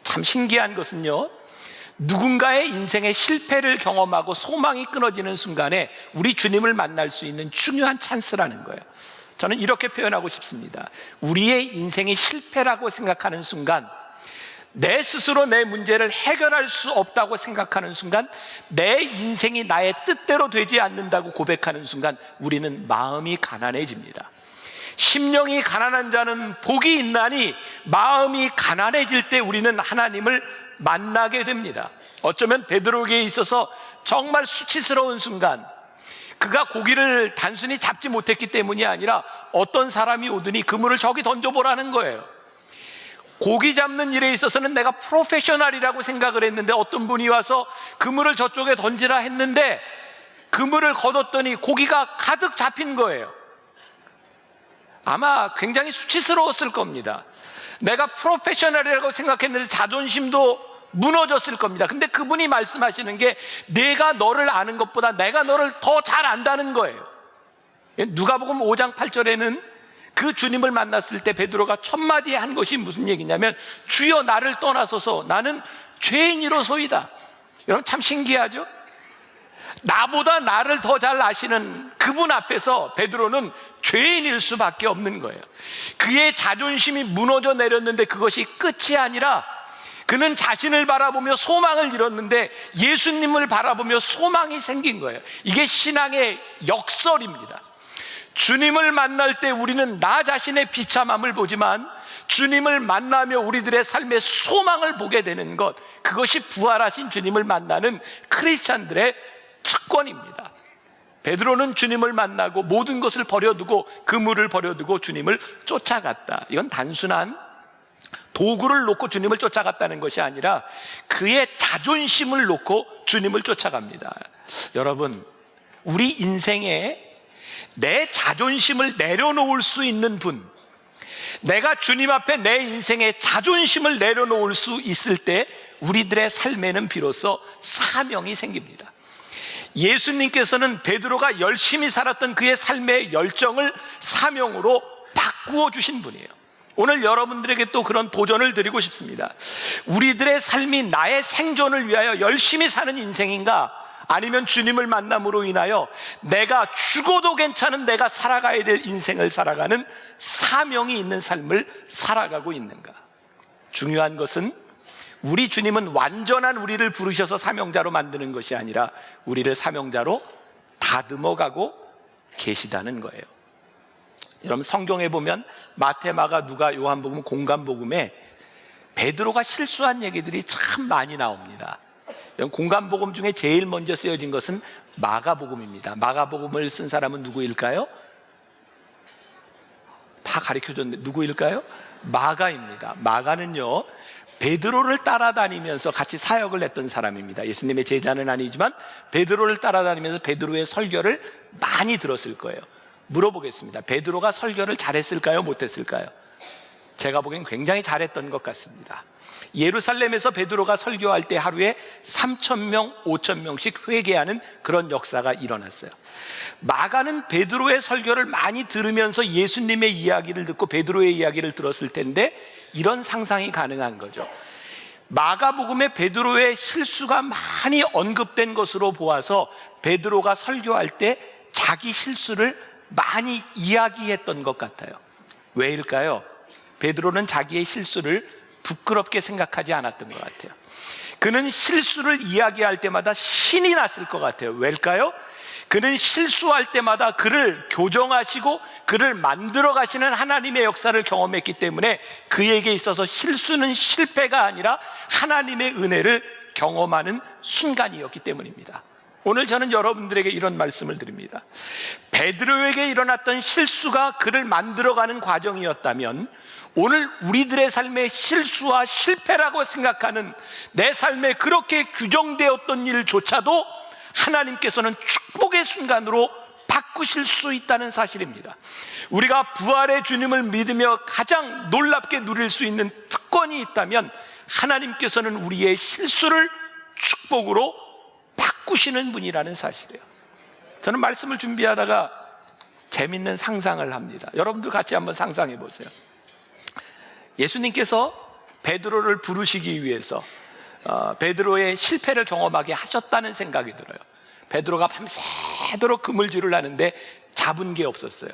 참 신기한 것은요, 누군가의 인생의 실패를 경험하고 소망이 끊어지는 순간에 우리 주님을 만날 수 있는 중요한 찬스라는 거예요. 저는 이렇게 표현하고 싶습니다. 우리의 인생의 실패라고 생각하는 순간, 내 스스로 내 문제를 해결할 수 없다고 생각하는 순간, 내 인생이 나의 뜻대로 되지 않는다고 고백하는 순간 우리는 마음이 가난해집니다. 심령이 가난한 자는 복이 있나니 마음이 가난해질 때 우리는 하나님을 만나게 됩니다. 어쩌면 베드로에게 있어서 정말 수치스러운 순간, 그가 고기를 단순히 잡지 못했기 때문이 아니라 어떤 사람이 오더니 그물을 저기 던져보라는 거예요. 고기 잡는 일에 있어서는 내가 프로페셔널이라고 생각을 했는데 어떤 분이 와서 그물을 저쪽에 던지라 했는데 그물을 걷었더니 고기가 가득 잡힌 거예요. 아마 굉장히 수치스러웠을 겁니다. 내가 프로페셔널이라고 생각했는데 자존심도 무너졌을 겁니다. 근데 그분이 말씀하시는 게 내가 너를 아는 것보다 내가 너를 더 잘 안다는 거예요. 누가복음 5장 8절에는 그 주님을 만났을 때 베드로가 첫 마디 한 것이 무슨 얘기냐면 주여 나를 떠나소서 나는 죄인이로소이다. 여러분 참 신기하죠? 나보다 나를 더 잘 아시는 그분 앞에서 베드로는 죄인일 수밖에 없는 거예요. 그의 자존심이 무너져 내렸는데 그것이 끝이 아니라 그는 자신을 바라보며 소망을 잃었는데 예수님을 바라보며 소망이 생긴 거예요. 이게 신앙의 역설입니다. 주님을 만날 때 우리는 나 자신의 비참함을 보지만 주님을 만나며 우리들의 삶의 소망을 보게 되는 것, 그것이 부활하신 주님을 만나는 크리스찬들의 특권입니다. 베드로는 주님을 만나고 모든 것을 버려두고 그물을 버려두고 주님을 쫓아갔다. 이건 단순한 도구를 놓고 주님을 쫓아갔다는 것이 아니라 그의 자존심을 놓고 주님을 쫓아갑니다. 여러분, 우리 인생에 내 자존심을 내려놓을 수 있는 분, 내가 주님 앞에 내 인생의 자존심을 내려놓을 수 있을 때 우리들의 삶에는 비로소 사명이 생깁니다. 예수님께서는 베드로가 열심히 살았던 그의 삶의 열정을 사명으로 바꾸어 주신 분이에요. 오늘 여러분들에게 또 그런 도전을 드리고 싶습니다. 우리들의 삶이 나의 생존을 위하여 열심히 사는 인생인가? 아니면 주님을 만남으로 인하여 내가 죽어도 괜찮은 내가 살아가야 될 인생을 살아가는 사명이 있는 삶을 살아가고 있는가? 중요한 것은 우리 주님은 완전한 우리를 부르셔서 사명자로 만드는 것이 아니라 우리를 사명자로 다듬어가고 계시다는 거예요. 여러분 성경에 보면 마태, 마가, 누가, 요한복음, 공간복음에 베드로가 실수한 얘기들이 참 많이 나옵니다. 공간복음 중에 제일 먼저 쓰여진 것은 마가복음입니다. 마가복음을 쓴 사람은 누구일까요? 다 가르쳐줬는데 누구일까요? 마가입니다. 마가는요, 베드로를 따라다니면서 같이 사역을 했던 사람입니다. 예수님의 제자는 아니지만 베드로를 따라다니면서 베드로의 설교를 많이 들었을 거예요. 물어보겠습니다. 베드로가 설교를 잘했을까요? 못했을까요? 제가 보기엔 굉장히 잘했던 것 같습니다. 예루살렘에서 베드로가 설교할 때 하루에 3,000명, 5,000명씩 회개하는 그런 역사가 일어났어요. 마가는 베드로의 설교를 많이 들으면서 예수님의 이야기를 듣고 베드로의 이야기를 들었을 텐데 이런 상상이 가능한 거죠. 마가복음에 베드로의 실수가 많이 언급된 것으로 보아서 베드로가 설교할 때 자기 실수를 많이 이야기했던 것 같아요. 왜일까요? 베드로는 자기의 실수를 부끄럽게 생각하지 않았던 것 같아요. 그는 실수를 이야기할 때마다 신이 났을 것 같아요. 왜일까요? 그는 실수할 때마다 그를 교정하시고 그를 만들어 가시는 하나님의 역사를 경험했기 때문에 그에게 있어서 실수는 실패가 아니라 하나님의 은혜를 경험하는 순간이었기 때문입니다. 오늘 저는 여러분들에게 이런 말씀을 드립니다. 베드로에게 일어났던 실수가 그를 만들어가는 과정이었다면 오늘 우리들의 삶의 실수와 실패라고 생각하는 내 삶에 그렇게 규정되었던 일조차도 하나님께서는 축복의 순간으로 바꾸실 수 있다는 사실입니다. 우리가 부활의 주님을 믿으며 가장 놀랍게 누릴 수 있는 특권이 있다면 하나님께서는 우리의 실수를 축복으로 바꾸시는 분이라는 사실이에요. 저는 말씀을 준비하다가 재밌는 상상을 합니다. 여러분들 같이 한번 상상해 보세요. 예수님께서 베드로를 부르시기 위해서 베드로의 실패를 경험하게 하셨다는 생각이 들어요. 베드로가 밤새도록 그물질을 하는데 잡은 게 없었어요.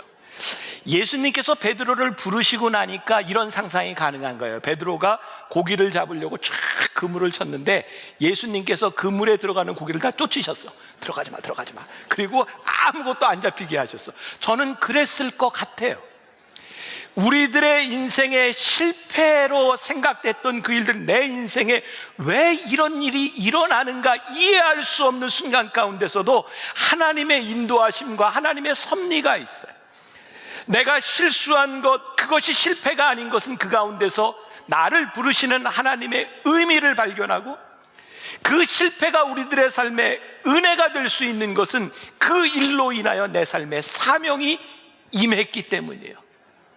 예수님께서 베드로를 부르시고 나니까 이런 상상이 가능한 거예요. 베드로가 고기를 잡으려고 쫙 그물을 쳤는데 예수님께서 그물에 들어가는 고기를 다 쫓으셨어. 들어가지 마, 들어가지 마. 그리고 아무것도 안 잡히게 하셨어. 저는 그랬을 것 같아요. 우리들의 인생의 실패로 생각됐던 그 일들, 내 인생에 왜 이런 일이 일어나는가 이해할 수 없는 순간 가운데서도 하나님의 인도하심과 하나님의 섭리가 있어요. 내가 실수한 것, 그것이 실패가 아닌 것은 그 가운데서 나를 부르시는 하나님의 의미를 발견하고 그 실패가 우리들의 삶에 은혜가 될 수 있는 것은 그 일로 인하여 내 삶의 사명이 임했기 때문이에요.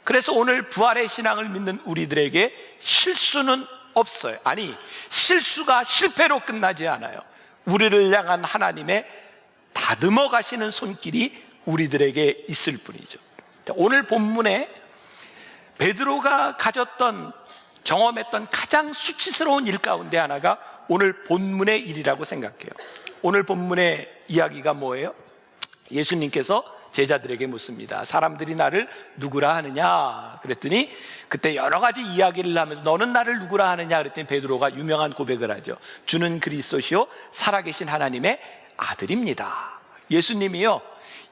그래서 오늘 부활의 신앙을 믿는 우리들에게 실수는 없어요. 아니, 실수가 실패로 끝나지 않아요. 우리를 향한 하나님의 다듬어 가시는 손길이 우리들에게 있을 뿐이죠. 오늘 본문에 베드로가 가졌던, 경험했던 가장 수치스러운 일 가운데 하나가 오늘 본문의 일이라고 생각해요. 오늘 본문의 이야기가 뭐예요? 예수님께서 제자들에게 묻습니다. 사람들이 나를 누구라 하느냐? 그랬더니 그때 여러 가지 이야기를 하면서 너는 나를 누구라 하느냐? 그랬더니 베드로가 유명한 고백을 하죠. 주는 그리스도시요 살아계신 하나님의 아들입니다. 예수님이요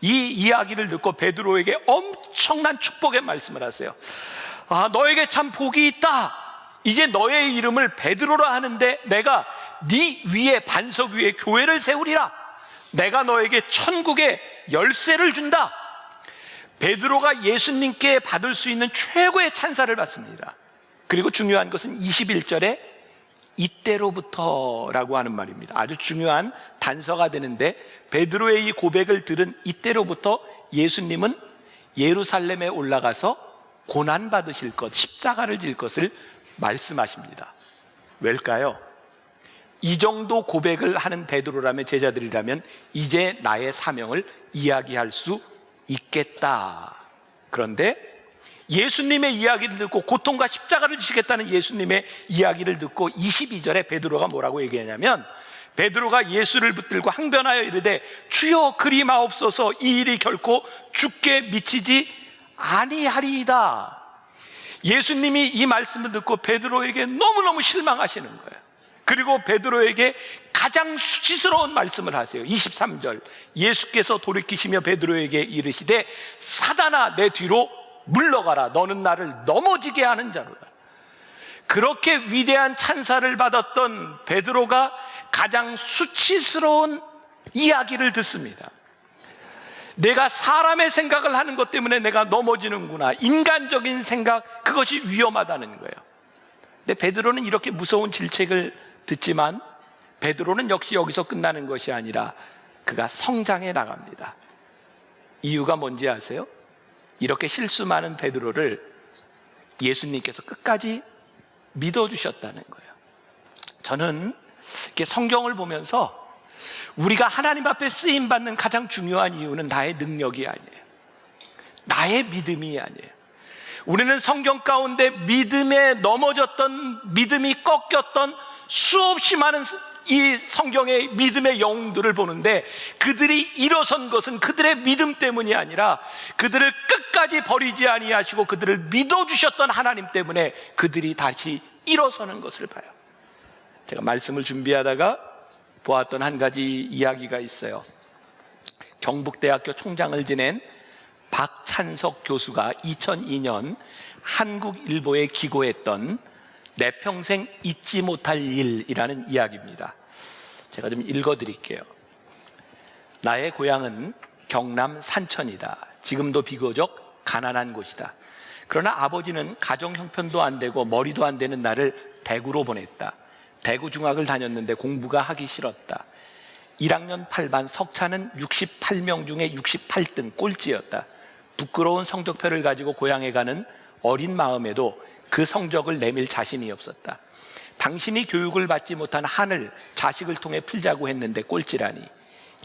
이 이야기를 듣고 베드로에게 엄청난 축복의 말씀을 하세요. 아, 너에게 참 복이 있다. 이제 너의 이름을 베드로라 하는데 내가 네 위에 반석 위에 교회를 세우리라. 내가 너에게 천국의 열쇠를 준다. 베드로가 예수님께 받을 수 있는 최고의 찬사를 받습니다. 그리고 중요한 것은 21절에 이때로부터라고 하는 말입니다. 아주 중요한 단서가 되는데 베드로의 이 고백을 들은 이때로부터 예수님은 예루살렘에 올라가서 고난받으실 것, 십자가를 질 것을 말씀하십니다. 왜일까요? 이 정도 고백을 하는 베드로라면, 제자들이라면 이제 나의 사명을 이야기할 수 있겠다. 그런데 예수님의 이야기를 듣고 고통과 십자가를 지시겠다는 예수님의 이야기를 듣고 22절에 베드로가 뭐라고 얘기하냐면 베드로가 예수를 붙들고 항변하여 이르되 주여 그리 마옵소서 이 일이 결코 죽게 미치지 아니하리이다. 예수님이 이 말씀을 듣고 베드로에게 너무너무 실망하시는 거예요. 그리고 베드로에게 가장 수치스러운 말씀을 하세요. 23절 예수께서 돌이키시며 베드로에게 이르시되 사단아 내 뒤로 물러가라. 너는 나를 넘어지게 하는 자로다. 그렇게 위대한 찬사를 받았던 베드로가 가장 수치스러운 이야기를 듣습니다. 내가 사람의 생각을 하는 것 때문에 내가 넘어지는구나. 인간적인 생각, 그것이 위험하다는 거예요. 근데 베드로는 이렇게 무서운 질책을 듣지만 베드로는 역시 여기서 끝나는 것이 아니라 그가 성장해 나갑니다. 이유가 뭔지 아세요? 이렇게 실수 많은 베드로를 예수님께서 끝까지 믿어주셨다는 거예요. 저는 이렇게 성경을 보면서 우리가 하나님 앞에 쓰임받는 가장 중요한 이유는 나의 능력이 아니에요. 나의 믿음이 아니에요. 우리는 성경 가운데 믿음에 넘어졌던, 믿음이 꺾였던 수없이 많은 이 성경의 믿음의 영웅들을 보는데, 그들이 일어선 것은 그들의 믿음 때문이 아니라 그들을 끝까지 버리지 아니하시고 그들을 믿어주셨던 하나님 때문에 그들이 다시 일어서는 것을 봐요. 제가 말씀을 준비하다가 보았던 한 가지 이야기가 있어요. 경북대학교 총장을 지낸 박찬석 교수가 2002년 한국일보에 기고했던 내 평생 잊지 못할 일이라는 이야기입니다. 제가 좀 읽어드릴게요. 나의 고향은 경남 산천이다. 지금도 비교적 가난한 곳이다. 그러나 아버지는 가정 형편도 안 되고 머리도 안 되는 나를 대구로 보냈다. 대구 중학을 다녔는데 공부가 하기 싫었다. 1학년 8반 석차는 68명 중에 68등 꼴찌였다. 부끄러운 성적표를 가지고 고향에 가는 어린 마음에도 그 성적을 내밀 자신이 없었다. 당신이 교육을 받지 못한 한을 자식을 통해 풀자고 했는데 꼴찌라니.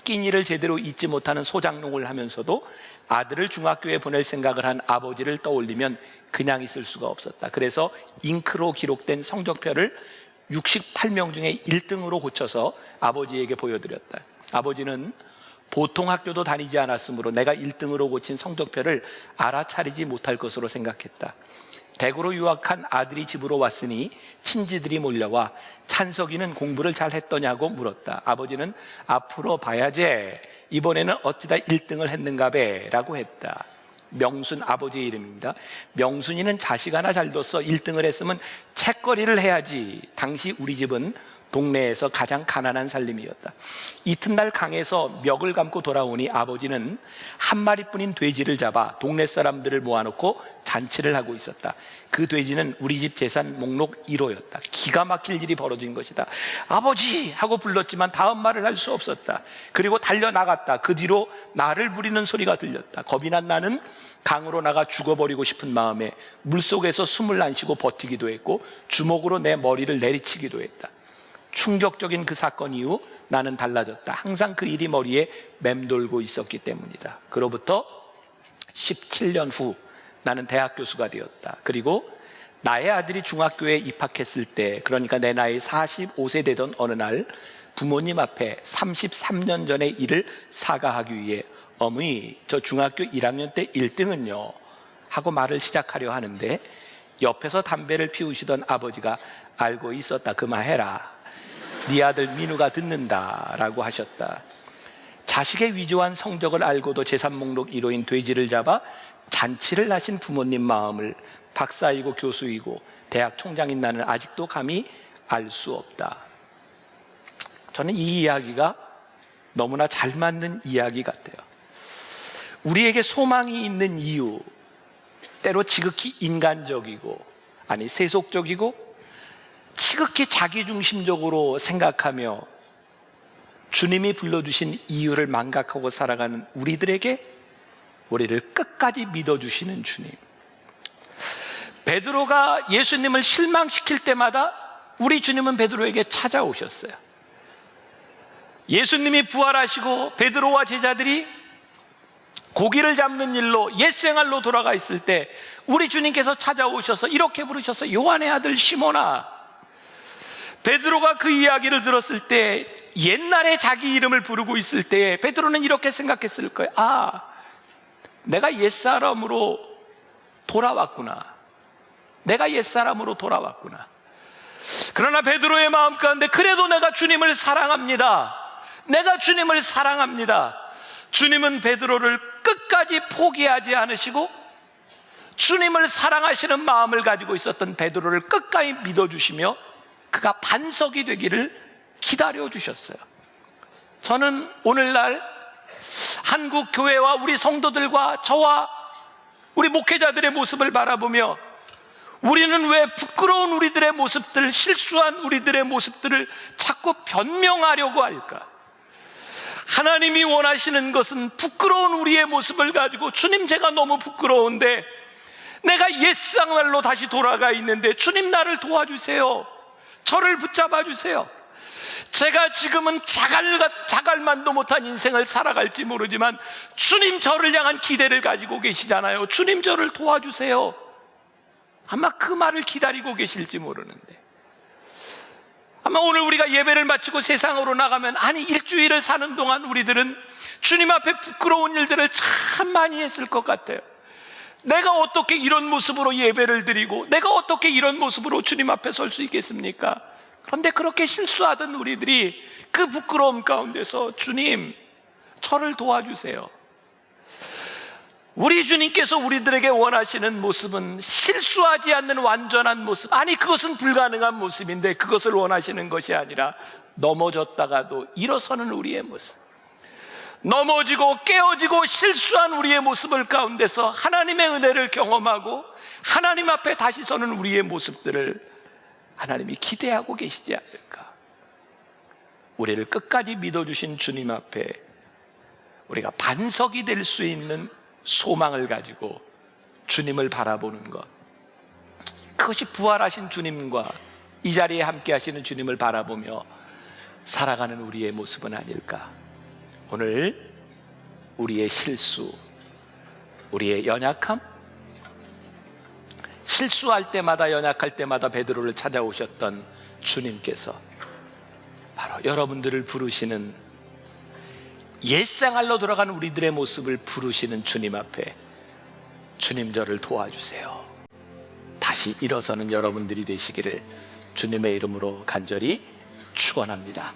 끼니를 제대로 잊지 못하는 소장농을 하면서도 아들을 중학교에 보낼 생각을 한 아버지를 떠올리면 그냥 있을 수가 없었다. 그래서 잉크로 기록된 성적표를 68명 중에 1등으로 고쳐서 아버지에게 보여드렸다. 아버지는 보통 학교도 다니지 않았으므로 내가 1등으로 고친 성적표를 알아차리지 못할 것으로 생각했다. 대구로 유학한 아들이 집으로 왔으니 친지들이 몰려와 찬석이는 공부를 잘 했더냐고 물었다. 아버지는 앞으로 봐야지, 이번에는 어찌다 1등을 했는가 배 라고 했다. 명순 아버지의 이름입니다. 명순이는 자식 하나 잘 뒀어. 1등을 했으면 책거리를 해야지. 당시 우리 집은 동네에서 가장 가난한 살림이었다. 이튿날 강에서 멱을 감고 돌아오니 아버지는 한 마리뿐인 돼지를 잡아 동네 사람들을 모아놓고 잔치를 하고 있었다. 그 돼지는 우리 집 재산 목록 1호였다. 기가 막힐 일이 벌어진 것이다. 아버지! 하고 불렀지만 다음 말을 할 수 없었다. 그리고 달려나갔다. 그 뒤로 나를 부리는 소리가 들렸다. 겁이 난 나는 강으로 나가 죽어버리고 싶은 마음에 물속에서 숨을 안 쉬고 버티기도 했고 주먹으로 내 머리를 내리치기도 했다. 충격적인 그 사건 이후 나는 달라졌다. 항상 그 일이 머리에 맴돌고 있었기 때문이다. 그로부터 17년 후 나는 대학 교수가 되었다. 그리고 나의 아들이 중학교에 입학했을 때, 그러니까 내 나이 45세 되던 어느 날 부모님 앞에 33년 전의 일을 사과하기 위해 어머니, 저 중학교 1학년 때 1등은요 하고 말을 시작하려 하는데 옆에서 담배를 피우시던 아버지가 알고 있었다. 그만해라. 네 아들 민우가 듣는다 라고 하셨다. 자식의 위조한 성적을 알고도 재산 목록 1호인 돼지를 잡아 잔치를 하신 부모님 마음을 박사이고 교수이고 대학 총장인 나는 아직도 감히 알 수 없다. 저는 이 이야기가 너무나 잘 맞는 이야기 같아요. 우리에게 소망이 있는 이유, 때로 지극히 인간적이고, 아니 세속적이고 지극히 자기중심적으로 생각하며 주님이 불러주신 이유를 망각하고 살아가는 우리들에게 우리를 끝까지 믿어주시는 주님. 베드로가 예수님을 실망시킬 때마다 우리 주님은 베드로에게 찾아오셨어요. 예수님이 부활하시고 베드로와 제자들이 고기를 잡는 일로 옛생활로 돌아가 있을 때 우리 주님께서 찾아오셔서 이렇게 부르셔서 요한의 아들 시몬아. 베드로가 그 이야기를 들었을 때 옛날에 자기 이름을 부르고 있을 때 베드로는 이렇게 생각했을 거예요. 아, 내가 옛사람으로 돌아왔구나. 내가 옛사람으로 돌아왔구나. 그러나 베드로의 마음 가운데 그래도 내가 주님을 사랑합니다. 내가 주님을 사랑합니다. 주님은 베드로를 끝까지 포기하지 않으시고 주님을 사랑하시는 마음을 가지고 있었던 베드로를 끝까지 믿어주시며 그가 반석이 되기를 기다려주셨어요. 저는 오늘날 한국 교회와 우리 성도들과 저와 우리 목회자들의 모습을 바라보며 우리는 왜 부끄러운 우리들의 모습들, 실수한 우리들의 모습들을 자꾸 변명하려고 할까? 하나님이 원하시는 것은 부끄러운 우리의 모습을 가지고 주님 제가 너무 부끄러운데 내가 옛생활로 다시 돌아가 있는데 주님, 나를 도와주세요. 저를 붙잡아 주세요. 제가 지금은 자갈만도 못한 인생을 살아갈지 모르지만 주님, 저를 향한 기대를 가지고 계시잖아요. 주님, 저를 도와주세요. 아마 그 말을 기다리고 계실지 모르는데, 아마 오늘 우리가 예배를 마치고 세상으로 나가면, 아니 일주일을 사는 동안 우리들은 주님 앞에 부끄러운 일들을 참 많이 했을 것 같아요. 내가 어떻게 이런 모습으로 예배를 드리고, 내가 어떻게 이런 모습으로 주님 앞에 설 수 있겠습니까? 그런데 그렇게 실수하던 우리들이 그 부끄러움 가운데서 주님, 저를 도와주세요. 우리 주님께서 우리들에게 원하시는 모습은 실수하지 않는 완전한 모습, 아니 그것은 불가능한 모습인데 그것을 원하시는 것이 아니라 넘어졌다가도 일어서는 우리의 모습, 넘어지고 깨어지고 실수한 우리의 모습을 가운데서 하나님의 은혜를 경험하고 하나님 앞에 다시 서는 우리의 모습들을 하나님이 기대하고 계시지 않을까. 우리를 끝까지 믿어주신 주님 앞에 우리가 반석이 될 수 있는 소망을 가지고 주님을 바라보는 것, 그것이 부활하신 주님과 이 자리에 함께 하시는 주님을 바라보며 살아가는 우리의 모습은 아닐까. 오늘 우리의 실수, 우리의 연약함, 실수할 때마다, 연약할 때마다 베드로를 찾아오셨던 주님께서 바로 여러분들을 부르시는, 옛생활로 돌아가는 우리들의 모습을 부르시는 주님 앞에 주님, 저를 도와주세요. 다시 일어서는 여러분들이 되시기를 주님의 이름으로 간절히 축원합니다.